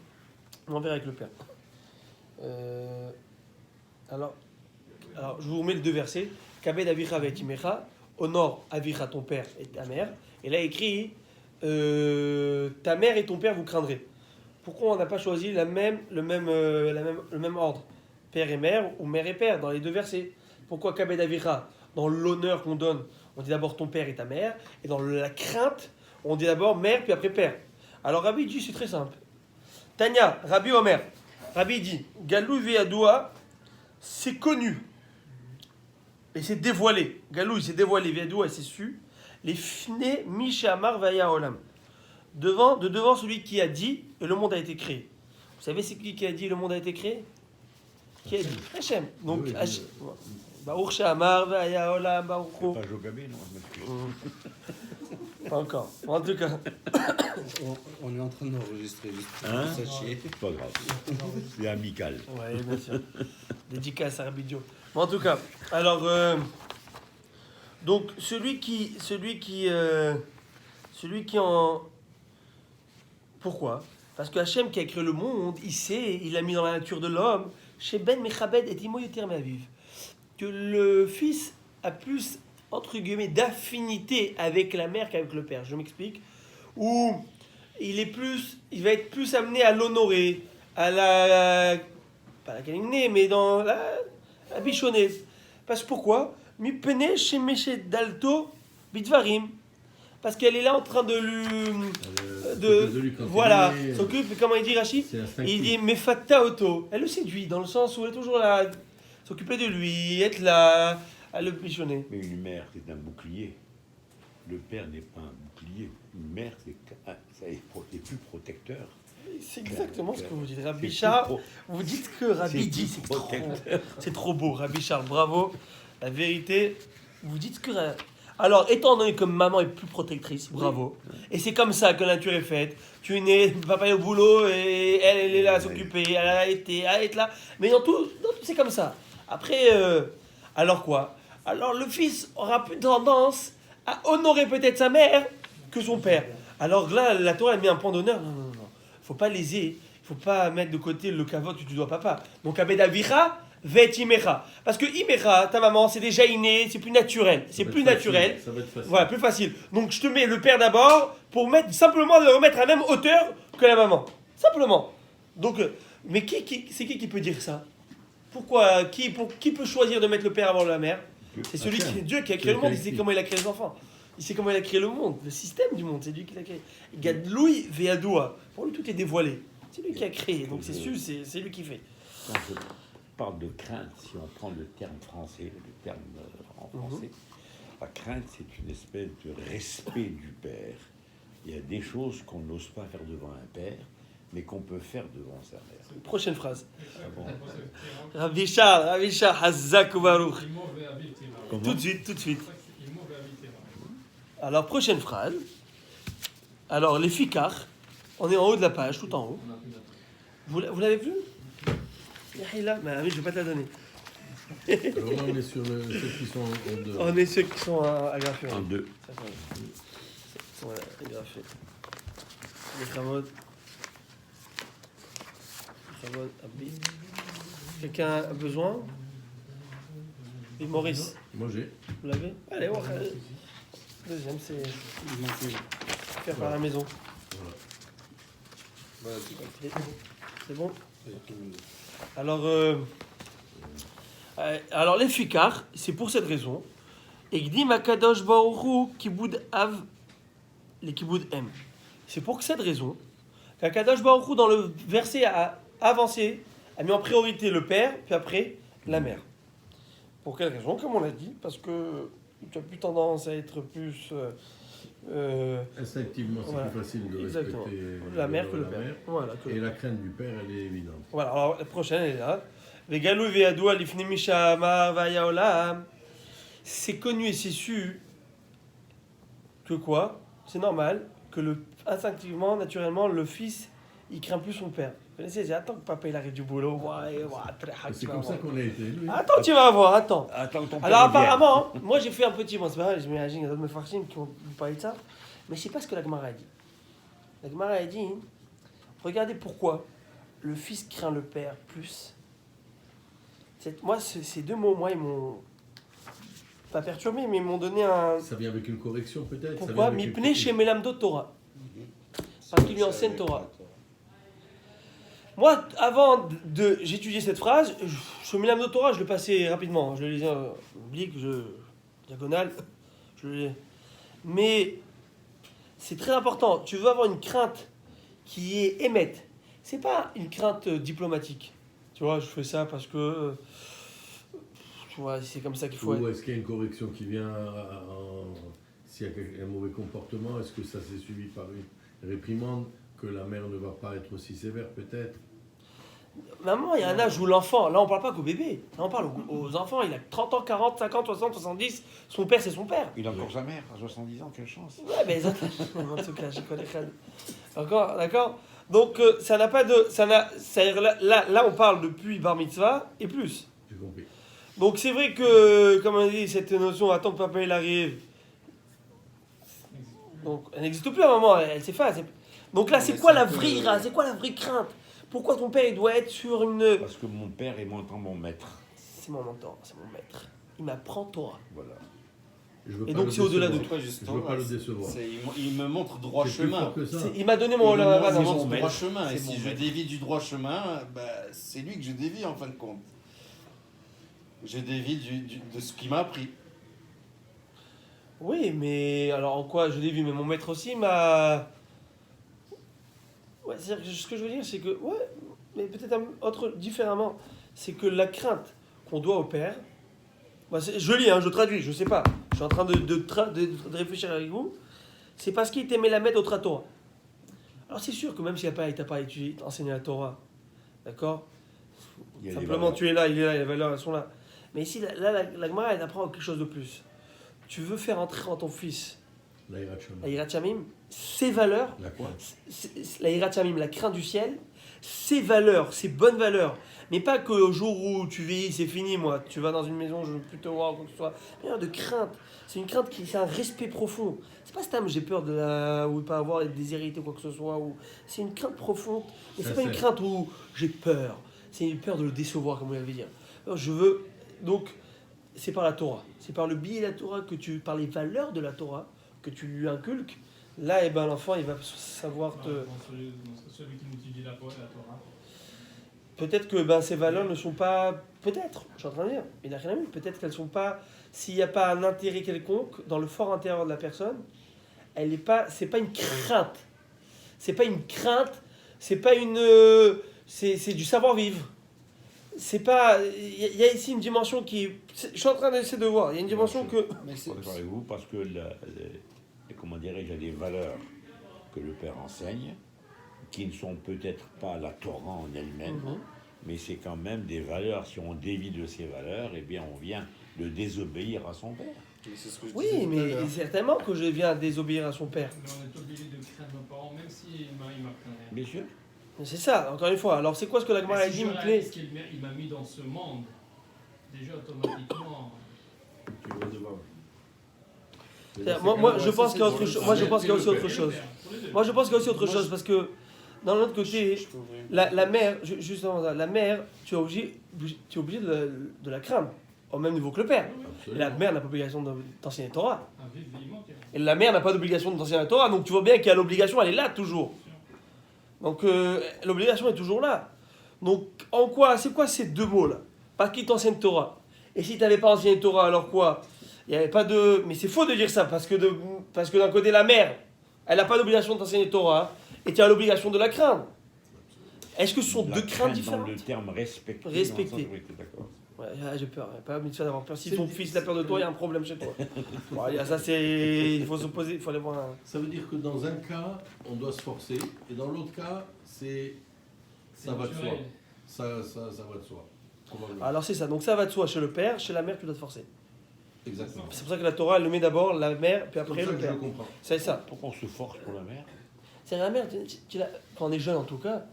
On verra avec le père. Alors, je vous remets les deux versets. Kabed avicha ve'etimecha, honore avicha ton père et ta mère. Et là écrit ta mère et ton père vous craindrez. Pourquoi on n'a pas choisi le même ordre, père et mère ou mère et père dans les deux versets? Pourquoi Kabed avicha, dans l'honneur qu'on donne, on dit d'abord ton père et ta mère, et dans la crainte, on dit d'abord mère puis après père. Alors Rabbi dit c'est très simple. Tanya, Rabbi Omer, Rabbi dit Galou ve'adoua, c'est connu et c'est dévoilé. Galou c'est dévoilé, ve'adoua c'est su. Les fne mishamar vaya olam. Devant celui qui a dit et le monde a été créé. Vous savez c'est qui a dit le monde a été créé? Qui a dit? Hachem. Donc Oui, Hachem. Baruch Shamar vaya olam Baruch. C'est pas Jogabé, non, je m'excuse. Pas encore. En tout cas. On est en train d'enregistrer, juste pour que Hein? vous sachiez. C'est pas grave. C'est amical. Oui, bien sûr. Dédicace à Rabbi Dio. Mais en tout cas, alors, donc celui qui en... Pourquoi? Parce que Hachem qui a créé le monde, il sait, il l'a mis dans la nature de l'homme, chez Ben Mechabed et Imo Yoter Me'aviv, que le fils a plus, entre guillemets, d'affinité avec la mère qu'avec le père. Je m'explique. Ou il va être plus amené à l'honorer, à la... pas la câliner, mais dans la bichonner. Parce que pourquoi? Mipene chez Meshe Dalto Bitvarim. Parce qu'elle est là en train de lui... Voilà, s'occupe, comment il dit Rachid? Il dit Mefatta Auto. Elle le séduit, dans le sens où elle est toujours là, s'occuper de lui, être là, à le bichonner. Mais une mère, c'est un bouclier. Le père n'est pas un bouclier. Une mère, c'est plus protecteur. C'est exactement ce que vous dites. Rabbi Charles, vous dites que Rabbi dit, c'est trop beau. Rabbi Charles, bravo. La vérité, vous dites que... Alors, étant donné que maman est plus protectrice, bravo. Et c'est comme ça que la nature est faite. Tu es né, papa est au boulot, et elle est là à s'occuper, elle a été, à être là. Mais dans tout, c'est comme ça. Après, alors quoi? Alors le fils aura plus tendance à honorer peut-être sa mère que son père. Alors là, la Torah a mis un point d'honneur. Non. Faut pas léser. Il faut pas mettre de côté le kavod que tu dois à papa. Donc, Abed Avicha, Vet Imecha. Parce que Imecha, ta maman, c'est déjà inné, c'est plus naturel. C'est plus naturel. Ça va être facile. Voilà, plus facile. Donc, je te mets le père d'abord pour simplement le remettre à la même hauteur que la maman. Simplement. Donc, mais c'est qui peut dire ça? Pourquoi qui peut choisir de mettre le père avant la mère? C'est celui Dieu qui a créé le monde. Il sait comment il a créé les enfants. Il sait comment il a créé le monde, le système du monde. C'est lui qui l'a créé. Gadloui ve'adoua. Pour lui, tout est dévoilé. C'est lui qui a créé. Donc, c'est sûr, c'est lui qui fait. Quand je parle de crainte, si on prend le terme français, le terme en français, la crainte, c'est une espèce de respect du père. Il y a des choses qu'on n'ose pas faire devant un père, mais qu'on peut faire devant sa mère. Prochaine phrase. Ah bon? Rabbi Charles, Hazak ou Baruch. Comment? Tout de suite. Alors, prochaine phrase. Alors, les fikar, on est en haut de la page, tout en haut. Vous l'avez vu? Là, mais je ne vais pas te la donner. Alors là, on est sur ceux qui sont en deux. On est ceux qui sont agrafés. En deux. Ils sont agrafés. Les Khamod. Abid. Quelqu'un a besoin? Et Maurice, Moi j'ai. vous l'avez? Allez, ouais. Deuxième, c'est faire par la maison. Voilà. C'est bon? Alors les fikar, c'est pour cette raison. Egdim akadosh baruchu kibud av les kibud m. C'est pour cette raison qu'Akadosh baruchu dans le verset a avancé, a mis en priorité le père, puis après la mère. Pour quelle raison? Comme on l'a dit, parce que tu as plus tendance à être plus Instinctivement, c'est voilà. plus facile de Exactement. respecter La mère que le la père. mère. Voilà, Et la crainte du père, elle est évidente. Voilà, alors la prochaine elle est là. Vegalou ve'adoua lifnei mishama vaya olam. C'est connu et c'est su que quoi? C'est normal que instinctivement, naturellement, le fils, il craint plus son père. Vous connaissez, c'est attends que papa il arrive du boulot. C'est comme ça qu'on a été élevés. Attends, tu vas voir, attends. Attends, ton père Alors revienne. apparemment, moi j'ai fait un petit, bon c'est pas vrai, j'imagine il y a d'autres mefarshim qui ont parlé de ça, mais je sais pas ce que la Gemara a dit. La Gemara a dit, regardez pourquoi le fils craint le père plus. Moi ces deux mots, moi ils m'ont pas perturbé, mais ils m'ont donné un... Ça vient avec une correction peut-être. ça vient Pourquoi avec une Mipne critique. chez Melamdo Torah. Parce qu'il lui enseigne Torah. Moi, avant j'étudiais cette phrase, je Melamdo Torah, je le passais rapidement. Je le lisais en oblique, diagonale, je le lisais. Mais c'est très important. Tu veux avoir une crainte qui est émette. C'est pas une crainte diplomatique. Tu vois, je fais ça parce que... tu vois, c'est comme ça qu'il faut être. Ou est-ce qu'il y a une correction qui vient s'il y a un mauvais comportement, est-ce que ça s'est suivi par une réprimande, que la mère ne va pas être aussi sévère peut-être? Maman, il y a un âge où l'enfant, là on parle pas qu'aux bébés, là on parle aux enfants, il a 30 ans, 40, 50, 60, 70, son père c'est son père. Il a encore sa mère à 70 ans, quelle chance. Ouais, mais en tout cas, je connais rien. D'accord. Donc ça n'a pas de... Là on parle depuis Bar Mitzvah et plus. J'ai compris. Donc c'est vrai que, comme on dit, cette notion, attends que papa il arrive, donc elle n'existe plus à un moment, elle s'efface. Donc là, Non, c'est mais quoi c'est la un peu- vraie ira? C'est quoi la vraie crainte? Pourquoi ton père il doit être sur une... Parce que mon père est mon maître. C'est mon mentor, c'est mon maître. Il m'apprend Torah. Voilà. Je veux Et pas donc, le c'est au-delà de décevoir. Pas juste Je veux pas le Torah, décevoir. il me montre droit C'est plus chemin. fort que ça. Il m'a donné Il mon... me la- montre la- droit chemin. Et C'est si mon je maître. dévie du droit chemin, bah, c'est lui que je dévie en fin de compte. Je dévie de ce qu'il m'a appris. Oui, mais alors en quoi je l'ai vu, mais mon maître aussi m'a... Ouais, c'est-à-dire que ce que je veux dire, c'est que... Ouais, mais peut-être différemment. C'est que la crainte qu'on doit au père... je lis, je traduis, je sais pas. Je suis en train de réfléchir avec vous. C'est parce qu'il t'aimait la mettre au Torah. Alors c'est sûr que même s'il t'a pas étudié, enseigné la Torah, d'accord? Il y a des Simplement valeurs. tu es là, il est là, les valeurs elles sont là. Mais ici, la Gemara, elle apprend quelque chose de plus. Tu veux faire entrer en ton fils La Hirat Shama. la Hirat Shamim, ses valeurs, La quoi? la Hirat Shamim, la crainte du ciel, ses valeurs, ses bonnes valeurs. Mais pas qu'au jour où tu vieillis, c'est fini, moi. Tu vas dans une maison, je veux plus te voir, quoi que ce soit. Mais de crainte. C'est une crainte c'est un respect profond. C'est pas Stam, j'ai peur ou de pas avoir des héritiers ou quoi que ce soit. C'est une crainte profonde. Mais c'est pas une crainte où j'ai peur. C'est une peur de le décevoir, comme vous l'avez dit. Alors, je veux. Donc, c'est par la Torah. C'est par le biais de la Torah par les valeurs de la Torah que tu lui inculques. Là, l'enfant, il va savoir te. Celui qui étudie la Torah. Peut-être que ces valeurs ne sont pas... Peut-être, je suis en train de dire, il n'a rien à voir. Peut-être qu'elles sont pas... S'il n'y a pas un intérêt quelconque dans le fort intérieur de la personne, elle est pas... C'est pas une crainte. C'est pas une crainte. C'est pas une... C'est du savoir-vivre. C'est pas... Il y a ici une dimension qui... Je suis en train d'essayer de voir. Il y a une dimension que... Mais Je suis d'accord avec vous parce que, comment dirais-je, il y a des valeurs que le père enseigne qui ne sont peut-être pas la Torah en elle-même, mais c'est quand même des valeurs. Si on dévie de ces valeurs, eh bien, on vient de désobéir à son père. c'est ce que je Oui, disais tout à mais l'heure. certainement que je viens désobéir à son père. Mais on est obligé de craindre nos parents, même s'il m'apprend rien. Bien sûr. C'est ça, encore une fois. Alors, c'est quoi ce que la Gemara a Si dit je me plaît réalise qu'il m'a mis dans ce monde, déjà automatiquement. Tu vas devoir. Moi, je pense qu'il y a autre chose. Moi, je pense qu'il y a aussi autre chose. Moi, je pense qu'il y a aussi autre chose parce que d'un autre côté, Je peux ouvrir. la mère, justement, la mère, tu es obligé de la craindre au même niveau que le père. Et la mère n'a pas l'obligation d'enseigner la Torah. Un vivement, Et la mère n'a pas d'obligation d'enseigner la Torah. Donc tu vois bien qu'il y a l'obligation, elle est là toujours. Donc l'obligation est toujours là. Donc en quoi, c'est quoi ces deux mots là? Parce qu'il t'enseigne Torah. Et si tu n'avais pas enseigné Torah, alors quoi? Il n'y avait pas de... Mais c'est faux de dire ça, parce que d'un côté, la mère, elle n'a pas d'obligation d'enseigner Torah, et tu as l'obligation de la craindre. Est-ce que ce sont La deux craintes dans différentes? le terme respecter. Respecter. dans le sens où oui, d'accord. Ouais, j'ai peur, il n'y a pas mitzvah d'avoir peur. Si ton fils a peur de toi, il y a un problème chez toi. Bon, ça c'est... Il faut s'opposer, il faut aller voir un... Ça veut dire que dans un cas, on doit se forcer, et dans l'autre cas, ça va de soi. Ça va de soi. Probablement. Alors c'est ça, donc ça va de soi chez le père, chez la mère tu dois te forcer. Exactement. C'est pour ça que la Torah, elle le met d'abord la mère, puis C'est comme après ça le que je père. le comprends. C'est ça. Pourquoi on se force pour la mère? C'est la mère, quand on est jeune en tout cas,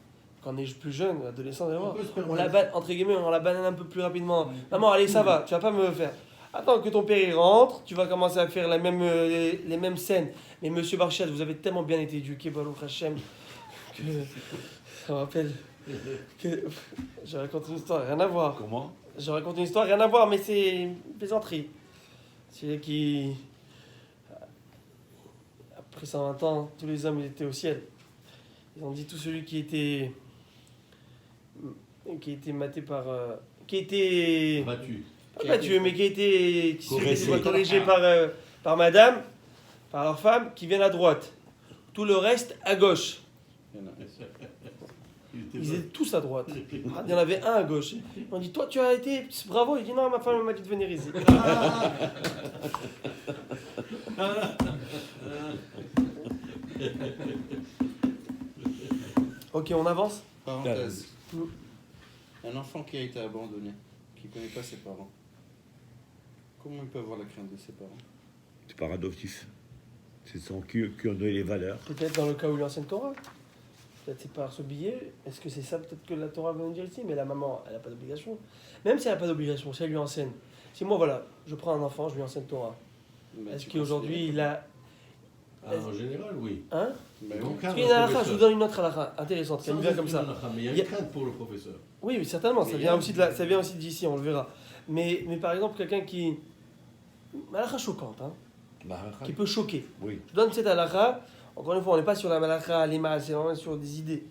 quand on est plus jeune, adolescent, vraiment, peut se permettre. on la banane, entre guillemets, on la banane un peu plus rapidement. Maman, allez, ça va, tu vas pas me faire. Attends que ton père il rentre, tu vas commencer à faire les mêmes scènes. Mais monsieur Barchat, vous avez tellement bien été éduqué, Baruch Hashem, que ça me rappelle que je raconte une histoire, rien à voir. Comment? Je raconte une histoire, rien à voir, mais c'est une plaisanterie. C'est qui, après 120 ans, tous les hommes ils étaient au ciel. Ils ont dit tout celui qui était maté par, qui était Battu. pas battu, mais qui était Corrigé. corrigé par madame, par leur femme, qui viennent à droite. Tout le reste à gauche. Il y en a. Ils étaient tous à droite. Ah, il y en avait un à gauche. On dit, toi, tu as été bravo. Il dit, non, ma femme m'a dit de venir ici. Ok, on avance. Parenthèse. Un enfant qui a été abandonné, qui ne connaît pas ses parents, comment il peut avoir la crainte de ses parents? C'est par adoptif. C'est son qui ont donné les valeurs. Peut-être dans le cas où il enseigne Torah. Peut-être c'est par ce billet. Est-ce que c'est ça peut-être que la Torah veut nous dire ici? Mais la maman, elle n'a pas d'obligation. Même si elle n'a pas d'obligation, si elle lui enseigne. Si moi, voilà, je prends un enfant, je lui enseigne Torah. Mais Est-ce tu qu'aujourd'hui, il a... Ah, en général, oui. Hein? Mais Donc, oui. Parce qu'il y a une halakha, je vous donne une autre halakha intéressante, qui me vient comme ça. Mais il y a Il y a- une crainte pour le professeur. Oui, oui, certainement, ça Mais vient aussi de ça vient aussi d'ici, on le verra. Mais par exemple, quelqu'un qui... Une halakha choquante, hein, qui peut choquer. Oui. Je donne cette halakha, encore une fois, on n'est pas sur la halakha, l'image, c'est vraiment sur des idées.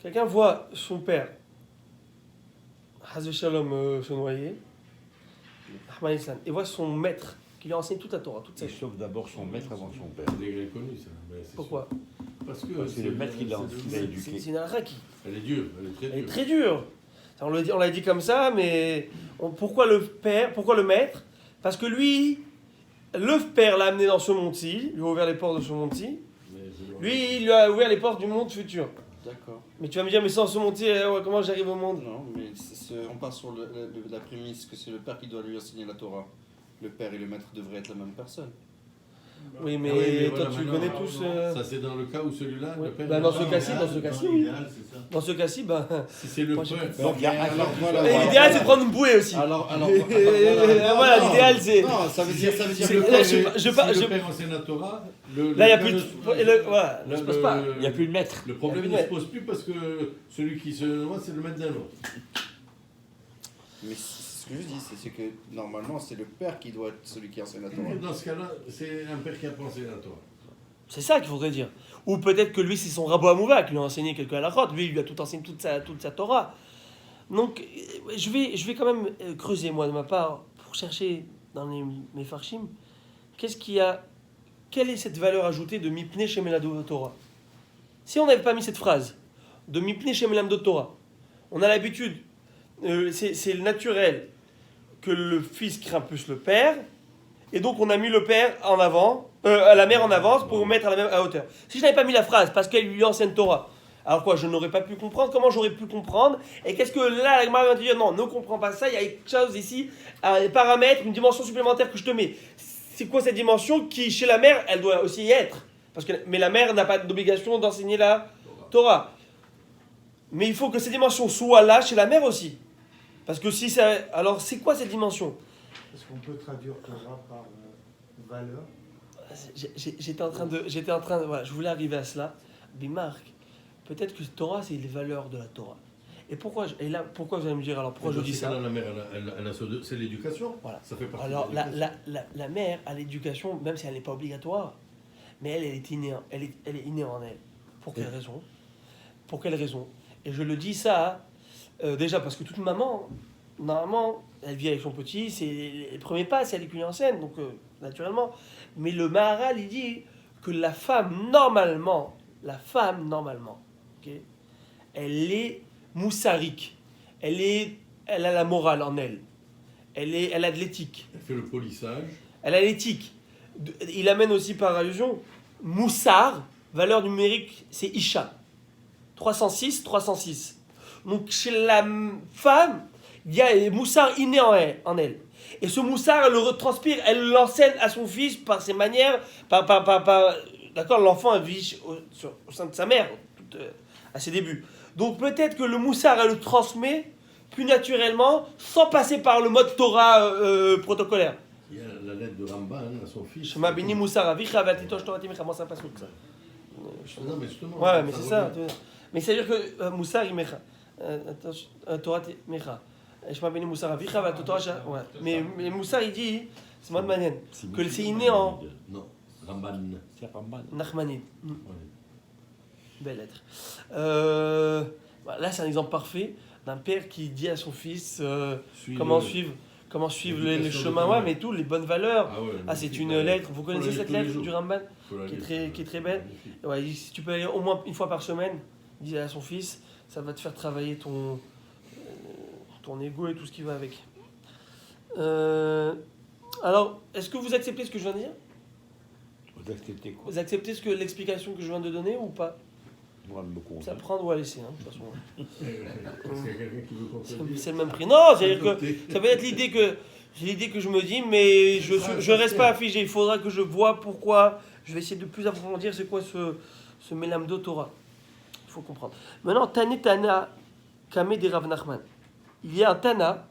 Quelqu'un voit son père, Hazve Shalom, se noyer, Ahmad Islam, et voit son maître, qui lui a enseigné toute la Torah, toute sa Il vie. sauve d'abord son maître avant son père. C'est connu, ça. Mais c'est Pourquoi? sûr. Parce que C'est le maître qui l'a C'est éduqué. c'est une halakha qui... Elle est dure, elle est très Elle est dure. très dure. Ça, on l'a dit comme ça, mais pourquoi le père, pourquoi le maître? Parce que lui, le père l'a amené dans ce monde-ci, lui a ouvert les portes de ce monde-ci. Mais c'est- Lui, il lui a ouvert les portes du monde futur. D'accord. Mais tu vas me dire, mais sans ce monde-ci, comment j'arrive au monde? Non, mais on part sur la prémisse que c'est le père qui doit lui enseigner la Torah. Le père et le maître devraient être la même personne. Oui, mais, Ah oui, mais toi, voilà, tu maintenant, connais alors, tous. Ça, c'est dans le cas où celui-là, Ouais. le père. Bah, dans ce cas-ci, oui. l'idéal, c'est ça. Dans ce cas-ci, bah. Si c'est le Moi, j'ai père. pas- Donc il y a un Alors, voilà, Et voilà. l'idéal, c'est de prendre une bouée aussi. Alors, Voilà, l'idéal, c'est. Non, ça veut dire c'est- le là, père. je pas- Si je- le père enseigne la Torah, Là, il n'y a père plus ne- de. Voilà, le- ça se passe pas. Il n'y a plus de maître. Le problème Il y ne a se pose plus parce que celui qui se noie, c'est le maître d'un autre. Mais ce que je dis, c'est que normalement, c'est le père qui doit être celui qui enseigne la Torah. Dans ce cas-là, c'est un père qui a pensé la Torah. C'est ça qu'il faudrait dire. Ou peut-être que lui, c'est son Rabbo Amouva qui lui a enseigné quelques halakhot. Lui, il lui a tout enseigné, toute sa Torah. Donc, je vais quand même creuser, moi, de ma part, pour chercher dans mes farshim, quelle est cette valeur ajoutée de Mipne Shemelado Torah? Si on n'avait pas mis cette phrase, de Mipne Shemelado Torah, on a l'habitude, c'est le naturel, que le fils craint plus le père, et donc on a mis le père en avant, la mère en avance pour mettre à hauteur. Si je n'avais pas mis la phrase, parce qu'elle lui enseigne Torah, alors quoi, je n'aurais pas pu comprendre? Comment j'aurais pu comprendre? Et qu'est-ce que là, la Gemara va te dire? Non, ne comprends pas ça, il y a quelque chose ici, un paramètre, une dimension supplémentaire que je te mets. C'est quoi cette dimension qui, chez la mère, elle doit aussi y être? Mais la mère n'a pas d'obligation d'enseigner la Torah. Mais il faut que cette dimension soit là chez la mère aussi. Parce que si ça... Alors, c'est quoi cette dimension? Est-ce qu'on peut traduire Torah par valeur? J'étais en train de... Voilà, je voulais arriver à cela. Mais Marc, peut-être que Torah, c'est les valeurs de la Torah. Et là, pourquoi vous allez me dire, alors pourquoi je Dans dis ces ça? cas-là, la mère, c'est l'éducation. Voilà. Ça fait partie Alors, de l'éducation. la mère a l'éducation, même si elle n'est pas obligatoire, mais elle est innée, elle est innée en elle. Pour quelle raison? Pour quelle raison? Et je le dis ça, déjà parce que toute maman, normalement, elle vit avec son petit, c'est les premiers pas, c'est elle qui lui enseigne, donc naturellement. Mais le Maharal, il dit que la femme, normalement, ok, elle est moussarique, elle a la morale en elle, elle a de l'éthique. Elle fait le polissage. Elle a l'éthique. Il amène aussi par allusion Moussar, valeur numérique, c'est Isha. 306. Donc chez la femme, il y a Moussar inné en elle. Et ce moussard, elle le retranspire, elle l'enseigne à son fils par ses manières, d'accord, l'enfant vit au sein de sa mère à ses débuts. Donc peut-être que le moussard, elle le transmet plus naturellement, sans passer par le mode Torah protocolaire. Il y a la lettre de Ramban à son fils. Shema bini moussar avicha v'altitosh Torah timecha. Moi, c'est un pasouk, ça. Non, mais justement. Ouais, mais c'est ça. revient. Mais c'est-à-dire que moussar imecha. Torah timecha. Shema bini moussar avicha v'altitosh Torah. Ouais. Mais moussar, il dit, c'est moi de manière, que c'est inné en Non, Ramban. C'est Ramban. Nachmanide. Ouais. Belle lettre. Là, c'est un exemple parfait d'un père qui dit à son fils comment suivre les chemins, ouais, mais tout, les bonnes valeurs. C'est une lettre. Vous connaissez cette lettre du Ramban qui est très belle. Ouais, si tu peux aller au moins une fois par semaine, il dit à son fils, ça va te faire travailler ton ego et tout ce qui va avec. Alors, est-ce que vous acceptez ce que je viens de dire? Vous acceptez quoi? Vous acceptez l'explication que je viens de donner ou pas? Moi, je me compte. Ça prendre ou à laisser, hein, de toute façon. Est-ce qu'il y a quelqu'un qui veut contredire? C'est le même prix. Non, c'est-à-dire que ça peut être l'idée que je me dis, mais je reste pas figé. Il faudra que je vois pourquoi. Je vais essayer de plus approfondir c'est quoi ce Mélamdo Torah. Il faut comprendre. Maintenant, Tana Kame de Rav Nachman. Il y a un Tana,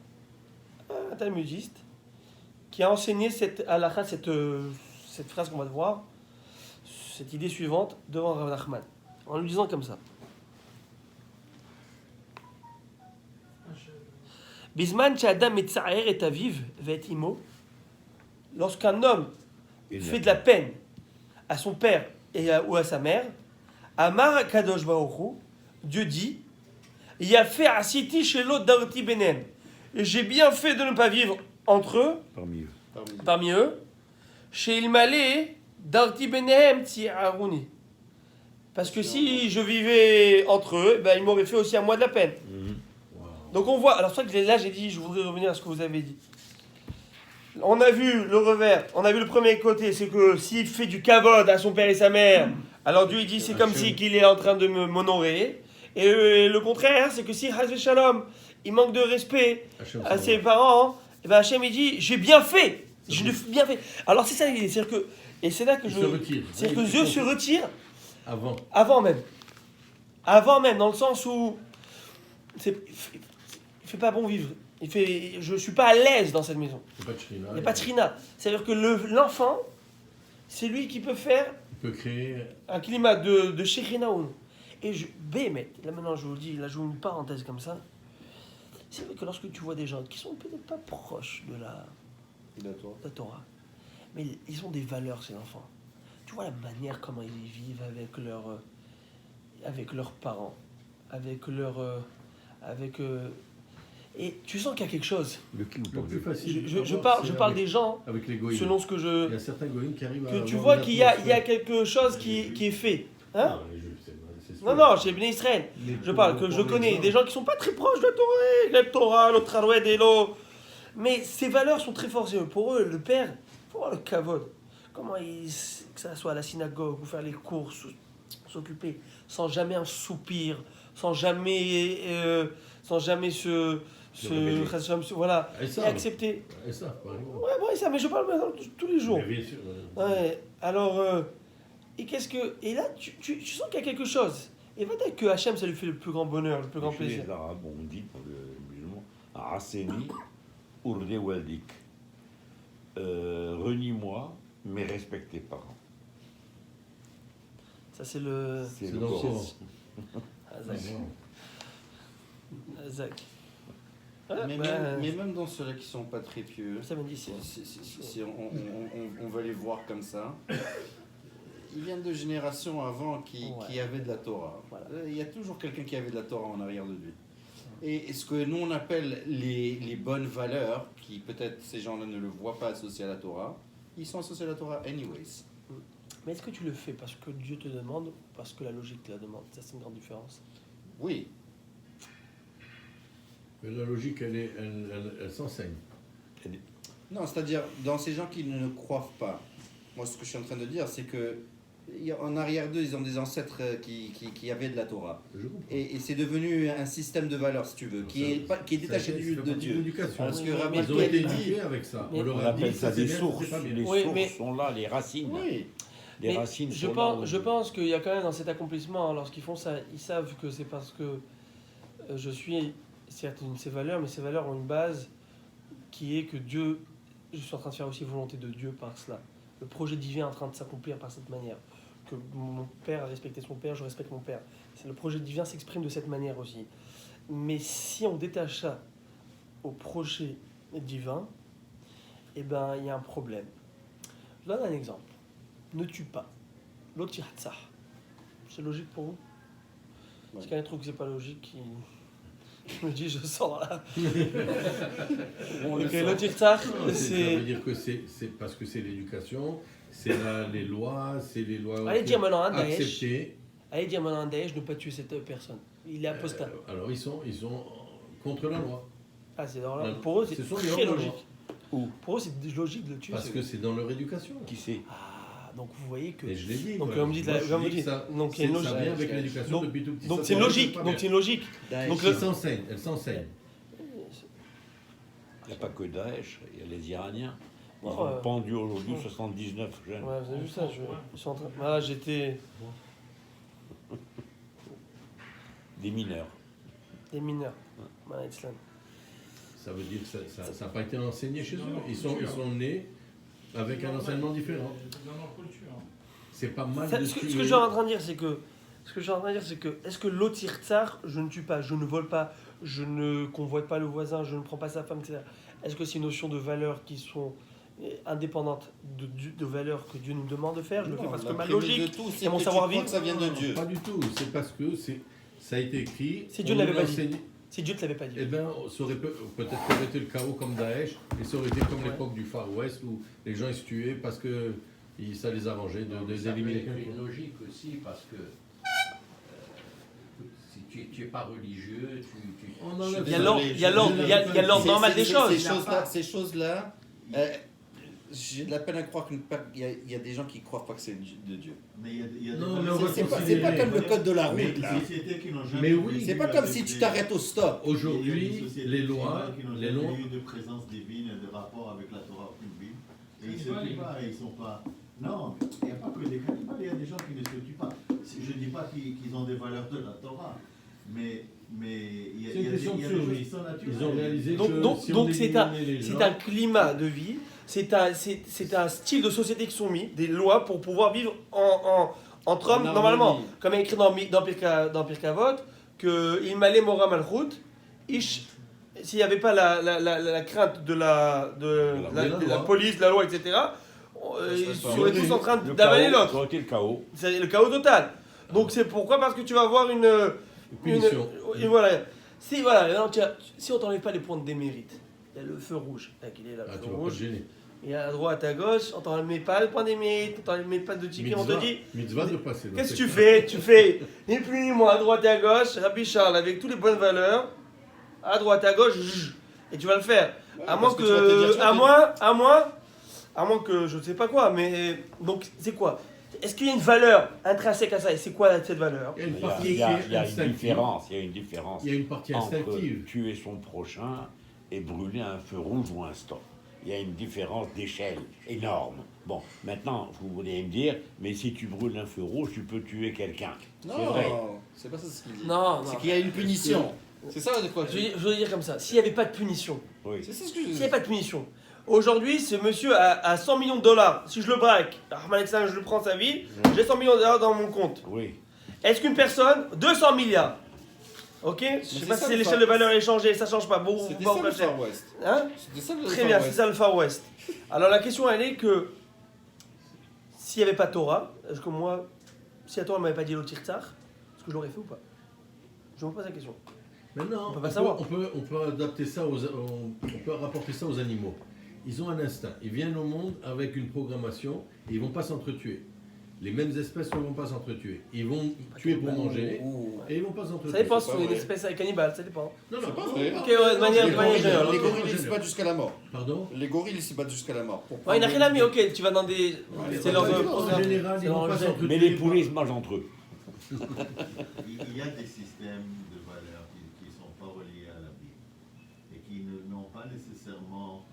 un talmudiste, qui a enseigné cette halakha, cette phrase qu'on va voir, cette idée suivante devant Rav Nachman, en lui disant comme ça. Bisman Chadam Metzaer et Aviv Vet Imo. Lorsqu'un homme fait de la peine à son père ou à sa mère, Amar Kadosh Baruch Hu, Dieu dit, il a fait Asiti chez l'autre Darti Benen. Et j'ai bien fait de ne pas vivre entre eux, parmi eux, chez Ilmale Darti Benem Tsi Aruni. Parce que si je vivais entre eux, ben, ils m'auraient fait aussi à moi de la peine. Donc on voit, alors c'est vrai que là j'ai dit, je voudrais revenir à ce que vous avez dit. On a vu le revers, on a vu le premier côté, c'est que s'il fait du kavod à son père et sa mère, alors Dieu il dit c'est comme si qu'il est en train de m'honorer. Et le contraire, c'est que si Hazve Shalom, il manque de respect à ses parents, et ben Hachem il dit j'ai bien fait, j'ai bien fait. Alors c'est ça l'idée, c'est-à-dire que, et c'est là que c'est-à-dire que Dieu se retire avant même, dans le sens où il fait pas bon vivre. Je suis pas à l'aise dans cette maison. Il n'y a pas de shrina. C'est-à-dire que l'enfant, c'est lui qui peut faire créer un climat de shrina ou non. Et là maintenant je vous le dis, là je vous mets une parenthèse comme ça. C'est vrai que lorsque tu vois des gens qui sont peut-être pas proches de la Torah, mais ils ont des valeurs ces enfants. Tu vois la manière comment ils vivent avec leurs parents, et tu sens qu'il y a quelque chose. Le plus facile. Je parle des gens, avec les selon ce que il y a certains goïms qui arrivent que tu vois qu'il y a quelque chose qui est fait. Hein? Non, chez Bnei Israël. Je parle que je connais des gens qui sont pas très proches de la Torah, le Traroued et l'eau. Mais ces valeurs sont très fortes. Pour eux, le père, il faut voir le kavod. Comment que ça soit à la synagogue ou faire les courses, s'occuper, sans jamais un soupir, sans jamais voilà, et accepter. Et ça, par exemple. Ouais, ça, mais je parle maintenant tous les jours. Mais bien sûr. Ouais, alors, et là, tu sens qu'il y a quelque chose. Et peut-être que Hachem, ça lui fait le plus grand bonheur, le plus grand plaisir. Les Arabes ont dit pour le musulman, Aseni Urde Waldik. Renie-moi, mais respecte tes parents. Ça, c'est le. C'est dans le Coran. Zach. Mais même dans ceux-là qui sont pas très pieux, si on veut les voir comme ça, ils viennent de générations avant qui avaient de la Torah. Voilà. Il y a toujours quelqu'un qui avait de la Torah en arrière de lui. Et ce que nous on appelle les bonnes valeurs, qui peut-être ces gens-là ne le voient pas associés à la Torah, ils sont associés à la Torah anyways. Mais est-ce que tu le fais parce que Dieu te demande ou parce que la logique te la demande? Ça, c'est une grande différence. Oui. Mais la logique, elle s'enseigne. Non, c'est-à-dire, dans ces gens qui ne croient pas, moi ce que je suis en train de dire, c'est que En arrière d'eux, ils ont des ancêtres qui avaient de la Torah. Je comprends. Et c'est devenu un système de valeurs, si tu veux, qui est détaché de Dieu. L'éducation. Parce que Oui, Rabbi Ils ont été Akiva dit... éduqués avec ça. Mais- On leur On a dit appelle ça c'est des bien, sources. c'est pas bien. Les Oui, sources mais- sont là, les racines. Oui. Les Mais racines je sont pense, là. je pense qu'il y a quand même dans cet accomplissement, lorsqu'ils font ça, ils savent que c'est parce que je suis, certes, ces valeurs, mais ces valeurs ont une base qui est que Dieu, je suis en train de faire aussi volonté de Dieu par cela. Le projet divin est en train de s'accomplir par cette manière. Que mon père a respecté son père, je respecte mon père. C'est le projet divin s'exprime de cette manière aussi. Mais si on détache ça au projet divin, eh ben il y a un problème. Je donne un exemple. Ne tue pas. L'autre ça. C'est logique pour vous? Ouais. Si quelqu'un trouve que c'est pas logique, il me dit je sors là. On le Ok, sort. l'autre ça, Ça veut c'est. dire que c'est parce que c'est l'éducation, c'est les lois, c'est les lois Allez dire maintenant un Daesh. acceptées. Allez dire maintenant un Daesh ne pas tuer cette personne. Il est apostat. Alors ils sont contre la loi. Ah, c'est dans la... non, Pour eux, c'est ce sont très les hors-la-loi. logique. Pour eux, c'est logique de le tuer. Parce c'est- que c'est dans leur éducation. Qui c'est? Ah, donc vous voyez que. Et je l'ai dit. Donc, voilà. comme vous dites, Moi, je comme vous dis dites, que ça, donc il y a une ça logique. vient avec l'éducation Donc- depuis tout petit. Donc Ça, c'est une logique. pas Donc bien. c'est une logique. Donc Elle le- s'enseigne, elle s'enseigne. Il n'y a pas que Daesh, il y a les Iraniens. Ils Oh, ont pendu aujourd'hui ouais. 79 jeunes. Ouais, vous avez vu ça, ils sont en train... Voilà, j'étais Des mineurs. des mineurs. Voilà, Islam. Ça veut dire que ça n'a pas été enseigné chez eux. Non, non, Ils sont nés avec un enseignement différent. Dans leur culture. C'est pas mal Ça, de ce que tuer. je suis en train de dire, c'est que... Ce que je suis en train de dire, c'est que... Est-ce que l'autre tsar, je ne tue pas, je ne vole pas, je ne convoite pas le voisin, je ne prends pas sa femme, etc. Est-ce que c'est une notion de valeurs qui sont indépendantes de valeurs que Dieu nous demande de faire? Je le fais parce que ma logique... c'est mon que savoir-vivre. tu crois que ça vient de Dieu. Pas du tout. C'est parce que ça a été écrit. Si Dieu on ne l'avait nous pas l'a dit. enseigné. Si Dieu ne te l'avait pas dit. Eh bien, ça aurait peut-être ça aurait été le chaos comme Daesh, et ça aurait été comme Ouais. l'époque du Far West où les gens ils se tuaient parce que ça les arrangeait Ça peut d'éliminer être quelqu'un. une logique aussi parce que si tu n'es pas religieux, tu... On enlève Il y a ça. l'ordre, il y a l'ordre, il y a l'ordre C'est- normal des c'est- choses. Ces choses-là, j'ai de la peine à croire qu'il y a des gens qui croient pas que c'est de Dieu. Mais il y a Non, des mais on va C'est pas considérer. comme le code de la Mais route, là. des sociétés qui n'ont jamais Mais eu oui. C'est pas comme si tu t'arrêtes au stop. Aujourd'hui, les lois, qui n'ont les jamais lois, eu de présence divine et de rapport avec la Torah divine. Et ils C'est se pas tuent les- pas, ils sont pas. Non, il n'y a pas que des cannibales, il y a des gens qui ne se tuent pas. Je ne dis pas qu'ils ont des valeurs de la Torah, mais il y a, C'est une il y a des, question il y a de des choses survie. qui sont naturelles. ils ont réalisé Donc- que donc- si donc on c'est éliminait les C'est gens, un climat de vie, c'est un style de société qui sont mis, des lois pour pouvoir vivre entre hommes En normalement. harmonie. Comme il est écrit dans Pirkavot, que il m'allait Mora Malchut, s'il n'y avait pas la crainte de la loi. police, de la loi, etc., ils serait pas seraient vrai. tous en train Le d'avaler chaos, l'autre. Ça aurait été le chaos. C'est le chaos total. Donc c'est pourquoi? Parce que tu vas avoir une punition. voilà. Si voilà, non, si on t'enlève pas les points de démérite, il y a le feu rouge. Là, qu'il est là, le Ah, feu tu vas pas te rouge. gêner. Et à droite, à gauche, on t'enlève pas le point de mérite, on t'enlève pas de ticket, on te dit Mitzvah de passer. qu'est-ce que tu fais? Tu fais ni plus ni moins à droite et à gauche, Rabbi Charles avec toutes les bonnes valeurs, à droite et à gauche, et tu vas le faire. À moins parce que tu vas te dire, tu vas te- à moins que je ne sais pas quoi, mais donc c'est quoi? Est-ce qu'il y a une valeur intrinsèque à ça? Et c'est quoi cette valeur? Il y a une Il y a, partie il y a- qui est il y a une instinctive. différence. Il y a une différence Il y a une partie entre instinctive. tuer son prochain et brûler un feu rouge ou un stop. Il y a une différence d'échelle énorme. Bon, maintenant, vous voulez me dire, mais si tu brûles un feu rouge, tu peux tuer quelqu'un. C'est vrai. Non, c'est pas ça ce qu'il dit. Non, C'est non. qu'il y a une punition. C'est ça de quoi Je veux dire comme ça, s'il n'y avait pas de punition, Oui. C'est ça ce que je s'il n'y dis. avait pas de punition, aujourd'hui, ce monsieur a 100 millions de dollars, si je le braque, Rahman Etslan, je le prends sa vie, j'ai 100 millions de dollars dans mon compte. Oui. Est-ce qu'une personne, 200 milliards, ok? Je sais c'est pas ça, si le l'échelle Far- de valeur est changée, ça change pas. Bon, C'était bon, ça le cher. Far West. Hein? C'était ça le Très Far bien, c'est West. ça le Far West. Alors la question elle est que s'il n'y avait pas Torah, est-ce que moi, si la Torah ne m'avait pas dit l'Otirtzar, est-ce que je l'aurais fait ou pas? Je me pose la question. Maintenant, On peut pas savoir. on peut adapter ça on peut rapporter ça aux animaux. Ils ont un instinct. Ils viennent au monde avec une programmation et ils vont pas s'entretuer. les mêmes espèces ne vont pas s'entretuer. Ils vont tuer pour manger et ils ne vont pas s'entretuer. Ça dépend si c'est c'est pas une vrai. espèce cannibale, ça dépend. Non, C'est non, pas vrai. Ok, ouais, de manière générale. Les ok. gorilles, ils se battent jusqu'à la mort. Pardon? Les gorilles, ils se battent jusqu'à la mort. Pour Ouais, il n'a prendre rien à mais ok, tu vas dans des. C'est leur En programme. général, C'est ils leur vont pas objet. s'entretuer. Mais les poulets se mangent entre eux. Il y a des systèmes de valeurs qui ne sont pas reliés à la Bible et qui n'ont pas nécessairement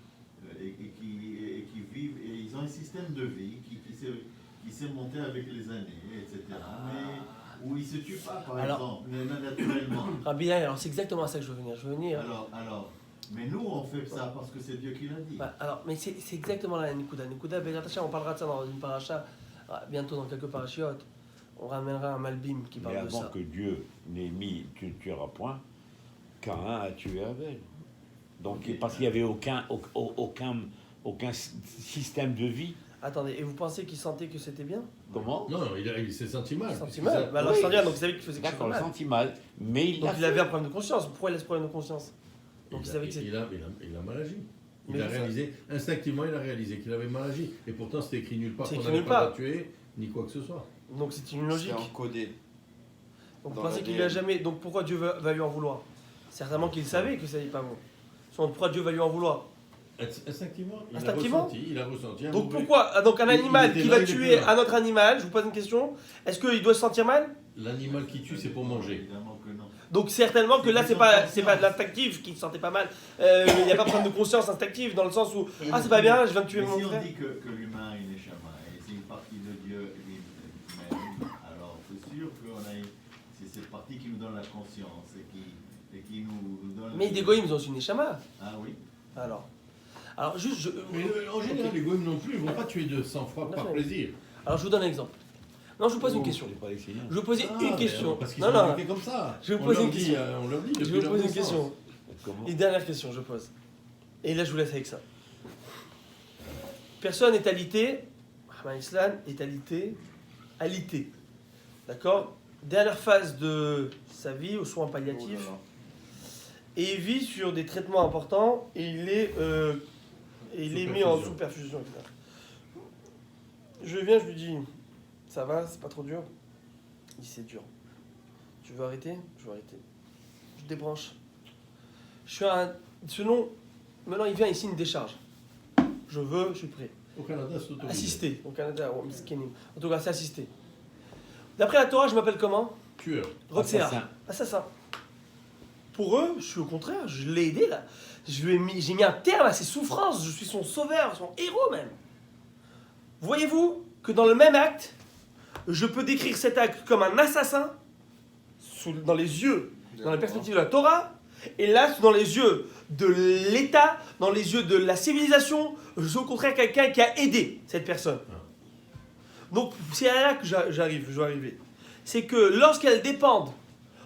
et qui vivent et ils ont un système de vie qui s'est monté avec les années, etc. Mais où ils ne se tuent pas, par exemple, naturellement. Rabbi, alors c'est exactement à ça que je veux venir. Je veux venir. Alors, mais nous on fait ça parce que c'est Dieu qui l'a dit. Bah, alors, mais c'est exactement la Nikuda. Nikuda, Bezrat Hashem, on parlera de ça dans une paracha, bientôt dans quelques parachiotes. On ramènera un Malbim qui Mais parle de avant ça. que Dieu n'ait mis tu ne tueras point, Caïn a tué Abel. Donc, parce qu'il n'y avait aucun système de vie. Attendez, et vous pensez qu'il sentait que c'était bien? Comment? Non, il s'est senti mal. Il sentit mal. Bah, alors, il sentait bien, donc il savait qu'il faisait quelque chose D'accord, de il mal. sentit mal. Mais il Donc l'a il avait fait. un problème de conscience. Pourquoi il a ce problème de conscience? Donc il savait que c'était. Il a mal agi. Mais Il a ça- réalisé, instinctivement, il a réalisé qu'il avait mal agi. Et pourtant, c'était écrit nulle part C'est qu'on écrit n'avait nulle pas part. à tuer, ni quoi que ce soit. Donc c'est une logique. C'est encodé. Donc vous dans pensez la qu'il lui a DNA. jamais. Donc pourquoi Dieu va lui en vouloir? Certainement qu'il savait que ça n'est pas bon. Sinon pourquoi Dieu va lui en vouloir? Instinctivement, Instinctivement il a ressenti un Donc mauvais- pourquoi donc un Il animal était qui là, va il était tuer là. un autre animal, je vous pose une question, est-ce qu'il doit se sentir mal? L'animal qui tue, c'est pour manger. Évidemment que non. Donc certainement que C'est là plus c'est en pas conscience. de l'instinctif qui ne se sentait pas mal. Il n'y a pas de problème de conscience instinctive dans le sens où ah c'est pas bien, je viens de tuer Mais mon si on frère. dit que l'humain est Neshama et c'est une partie de Dieu lui-même, alors c'est sûr qu'on a c'est cette partie qui nous donne la conscience et qui nous donne. Mais des goïms ils ont aussi une neshama. Ah oui. Alors juste Mais en général, les goïms non plus, ils ne vont pas tuer de sang-froid par plaisir. alors je vous donne un exemple. Non, je vous pose une question. C'est pas les Syriens. Je vais vous poser Ah, une mais question. Parce qu'ils Non, sont non, éduqués comme ça. Je vais vous On poser leur une dit, question. on leur dit je depuis vais vous leur poser une naissance. question. Comment? Une dernière question, je pose. Et là, je vous laisse avec ça. Personne est alité, Rahman Islam est alité. D'accord? Dernière phase de sa vie, aux soins palliatifs. Et il vit sur des traitements importants et il est mis en sous-perfusion. etc. Je viens, je lui dis, ça va, c'est pas trop dur? Il dit, c'est dur. Tu veux arrêter? Je veux arrêter. Je débranche. Je suis selon. Maintenant, il vient ici une décharge. Je suis prêt. Au Canada, c'est autorisé. Assisté. Au Canada, en tout cas, c'est assisté. D'après la Torah, je m'appelle comment? Tueur. Rotséa. Assassin. Assassin. Pour eux, je suis au contraire, je l'ai aidé là. J'ai mis un terme à ses souffrances. Je suis son sauveur, son héros même. Voyez-vous que dans le même acte, je peux décrire cet acte comme un assassin dans les yeux, dans la perspective de la Torah, et là, dans les yeux de l'État, dans les yeux de la civilisation, je suis au contraire quelqu'un qui a aidé cette personne. Donc, c'est à là que je vais arriver. C'est que lorsqu'elles dépendent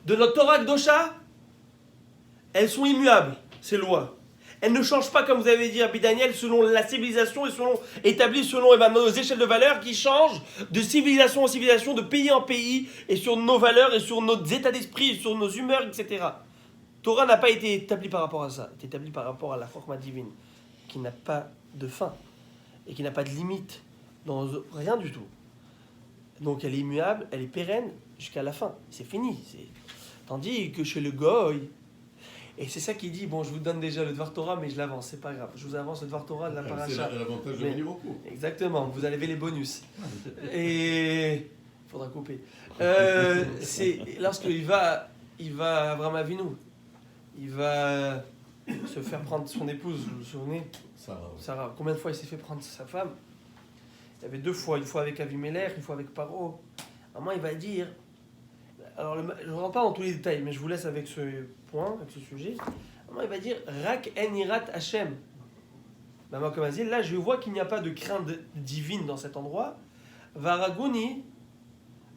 de notre Torah Kdosha, elles sont immuables, ces lois. Elles ne changent pas, comme vous avez dit, Rabbi Daniel, selon la civilisation et établies selon nos échelles de valeurs qui changent de civilisation en civilisation, de pays en pays, et sur nos valeurs et sur nos états d'esprit, sur nos humeurs, etc. Torah n'a pas été établie par rapport à ça, elle est établie par rapport à la forme divine, qui n'a pas de fin et qui n'a pas de limite, dans rien du tout. Donc elle est immuable, elle est pérenne jusqu'à la fin, c'est fini. Tandis que chez le Goy, et c'est ça qu'il dit, bon, je vous donne déjà le Dvar Torah, mais je l'avance, c'est pas grave. Je vous avance le Dvar Torah de la C'est paracha. l'avantage de Mais- venir au cours. Exactement, vous allez les bonus. Et il faudra couper. C'est lorsqu'il va Abraham Avinu, il va se faire prendre son épouse, vous vous souvenez, Sarah. Combien de fois il s'est fait prendre sa femme? Il y avait 2 fois, une fois avec Avimelech, une fois avec Paro. À un moment, il va dire. Alors, je ne rentre pas dans tous les détails, mais je vous laisse avec ce point, avec ce sujet. À un moment, il va dire Rak en irat Hashem. Maman comme Azil, là, je vois qu'il n'y a pas de crainte divine dans cet endroit. Varaguni,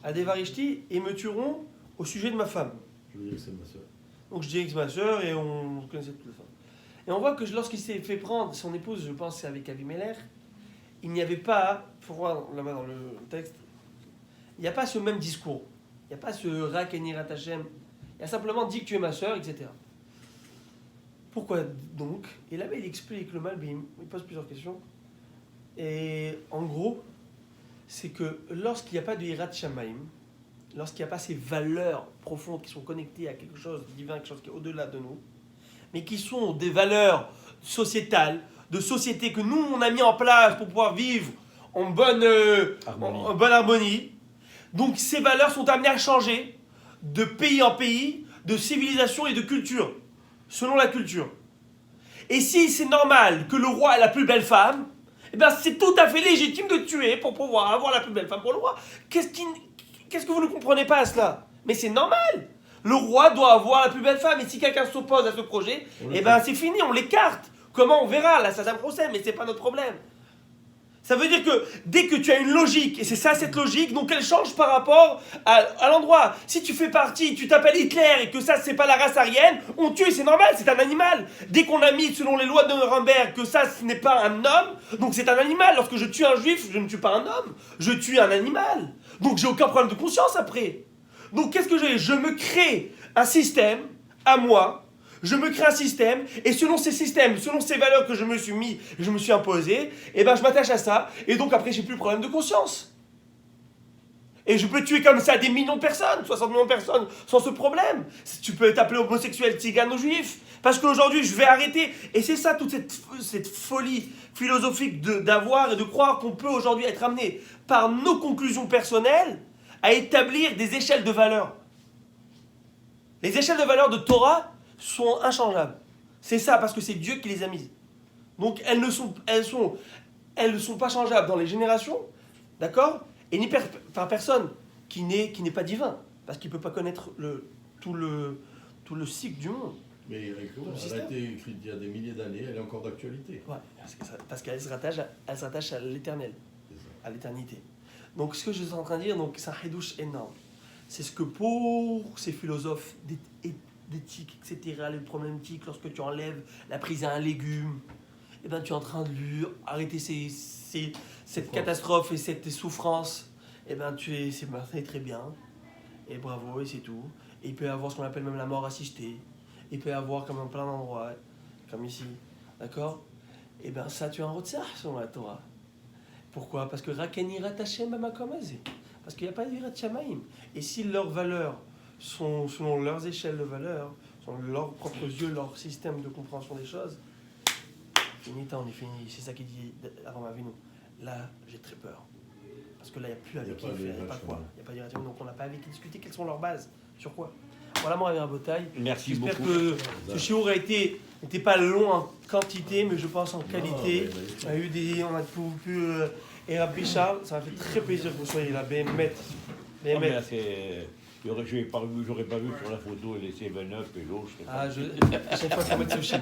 Adevarishti, et me tueront au sujet de ma femme. Je veux dire que c'est ma soeur. Donc je dis que c'est ma soeur et on connaissait toute la femme. Et on voit que lorsqu'il s'est fait prendre son épouse, je pense c'est avec Avimelech, il n'y avait pas, il faut voir là-bas dans le texte, il n'y a pas ce même discours. Il n'y a pas ce Rak en irat Hashem. Il y a simplement dit que tu es ma soeur, etc. Pourquoi donc? Et là-bas il explique le Malbim, il pose plusieurs questions. Et en gros, c'est que lorsqu'il n'y a pas de Hirat Shamaim, lorsqu'il n'y a pas ces valeurs profondes qui sont connectées à quelque chose de divin, quelque chose qui est au-delà de nous, mais qui sont des valeurs sociétales, de société que nous, on a mis en place pour pouvoir vivre en bonne harmonie. Donc ces valeurs sont amenées à changer de pays en pays, de civilisation et de culture, selon la culture. Et si c'est normal que le roi ait la plus belle femme, eh ben c'est tout à fait légitime de tuer pour pouvoir avoir la plus belle femme pour le roi. Qu'est-ce que vous ne comprenez pas à cela? Mais c'est normal. Le roi doit avoir la plus belle femme. Et si quelqu'un s'oppose à ce projet, eh ben c'est fini, on l'écarte. Comment on verra? Là, ça c'est un procès, mais c'est pas notre problème. Ça veut dire que dès que tu as une logique, et c'est ça cette logique, donc elle change par rapport à l'endroit. Si tu fais partie, tu t'appelles Hitler et que ça c'est pas la race aryenne, on tue, c'est normal, c'est un animal. Dès qu'on a mis selon les lois de Nuremberg que ça ce n'est pas un homme, donc c'est un animal. Lorsque je tue un juif, je ne tue pas un homme, je tue un animal. Donc j'ai aucun problème de conscience après. Donc qu'est-ce que j'ai? Je me crée un système à moi. Je me crée un système, et selon ces systèmes, selon ces valeurs que je me suis imposé, et ben je m'attache à ça, et donc après j'ai plus de problème de conscience. Et je peux tuer comme ça des millions de personnes, 60 millions de personnes, sans ce problème. Tu peux t'appeler homosexuel, tzigane ou juif, parce qu'aujourd'hui je vais arrêter. Et c'est ça toute cette folie philosophique d'avoir et de croire qu'on peut aujourd'hui être amené par nos conclusions personnelles à établir des échelles de valeurs. Les échelles de valeurs de Torah sont inchangeables. C'est ça, parce que c'est Dieu qui les a mises. Donc elles ne sont pas changeables dans les générations, d'accord? Et ni par personne qui n'est pas divin, parce qu'il ne peut pas connaître tout le cycle du monde. Mais elle a été écrite il y a des milliers d'années, elle est encore d'actualité. Ouais, parce qu'elle se rattache à l'éternel, à l'éternité. Donc ce que je suis en train de dire, donc, c'est un hidouche énorme. C'est ce que pour ces philosophes d'éthique, etc., les problèmes éthiques, lorsque tu enlèves la prise à un légume, eh ben, tu es en train de lui arrêter cette catastrophe et cette souffrance. Eh ben, c'est très bien. Et bravo, et c'est tout. Et il peut y avoir ce qu'on appelle même la mort assistée. Il peut y avoir comme en plein d'endroits, comme ici. D'accord? Et bien ça, tu as un rotsar selon la Torah. Pourquoi? Parce que Rakeni Ratachem Bamakomazé. Parce qu'il n'y a pas de Hirat Shamaim. Et si leurs valeurs sont selon leurs échelles de valeurs, selon leurs propres yeux, leur système de compréhension des choses, on est fini. C'est ça qu'il dit avant ma vie, nous. Là, j'ai très peur. Parce que là, il n'y a plus avec qui faire, il n'y a pas quoi. Il n'y a pas d'Hirat Shamaim. Donc on n'a pas avec qui discuter quelles sont leurs bases. Sur quoi? Voilà, moi, à Botaï. Merci J'espère beaucoup. que ce shiur n'était pas long en quantité, mais je pense en qualité. On a pu et Rabbi Charles, ça m'a fait très plaisir que vous soyez là, Bémet. J'aurais pas vu sur la photo les 7-Up et l'autre. Chaque fois, ça va être sushi.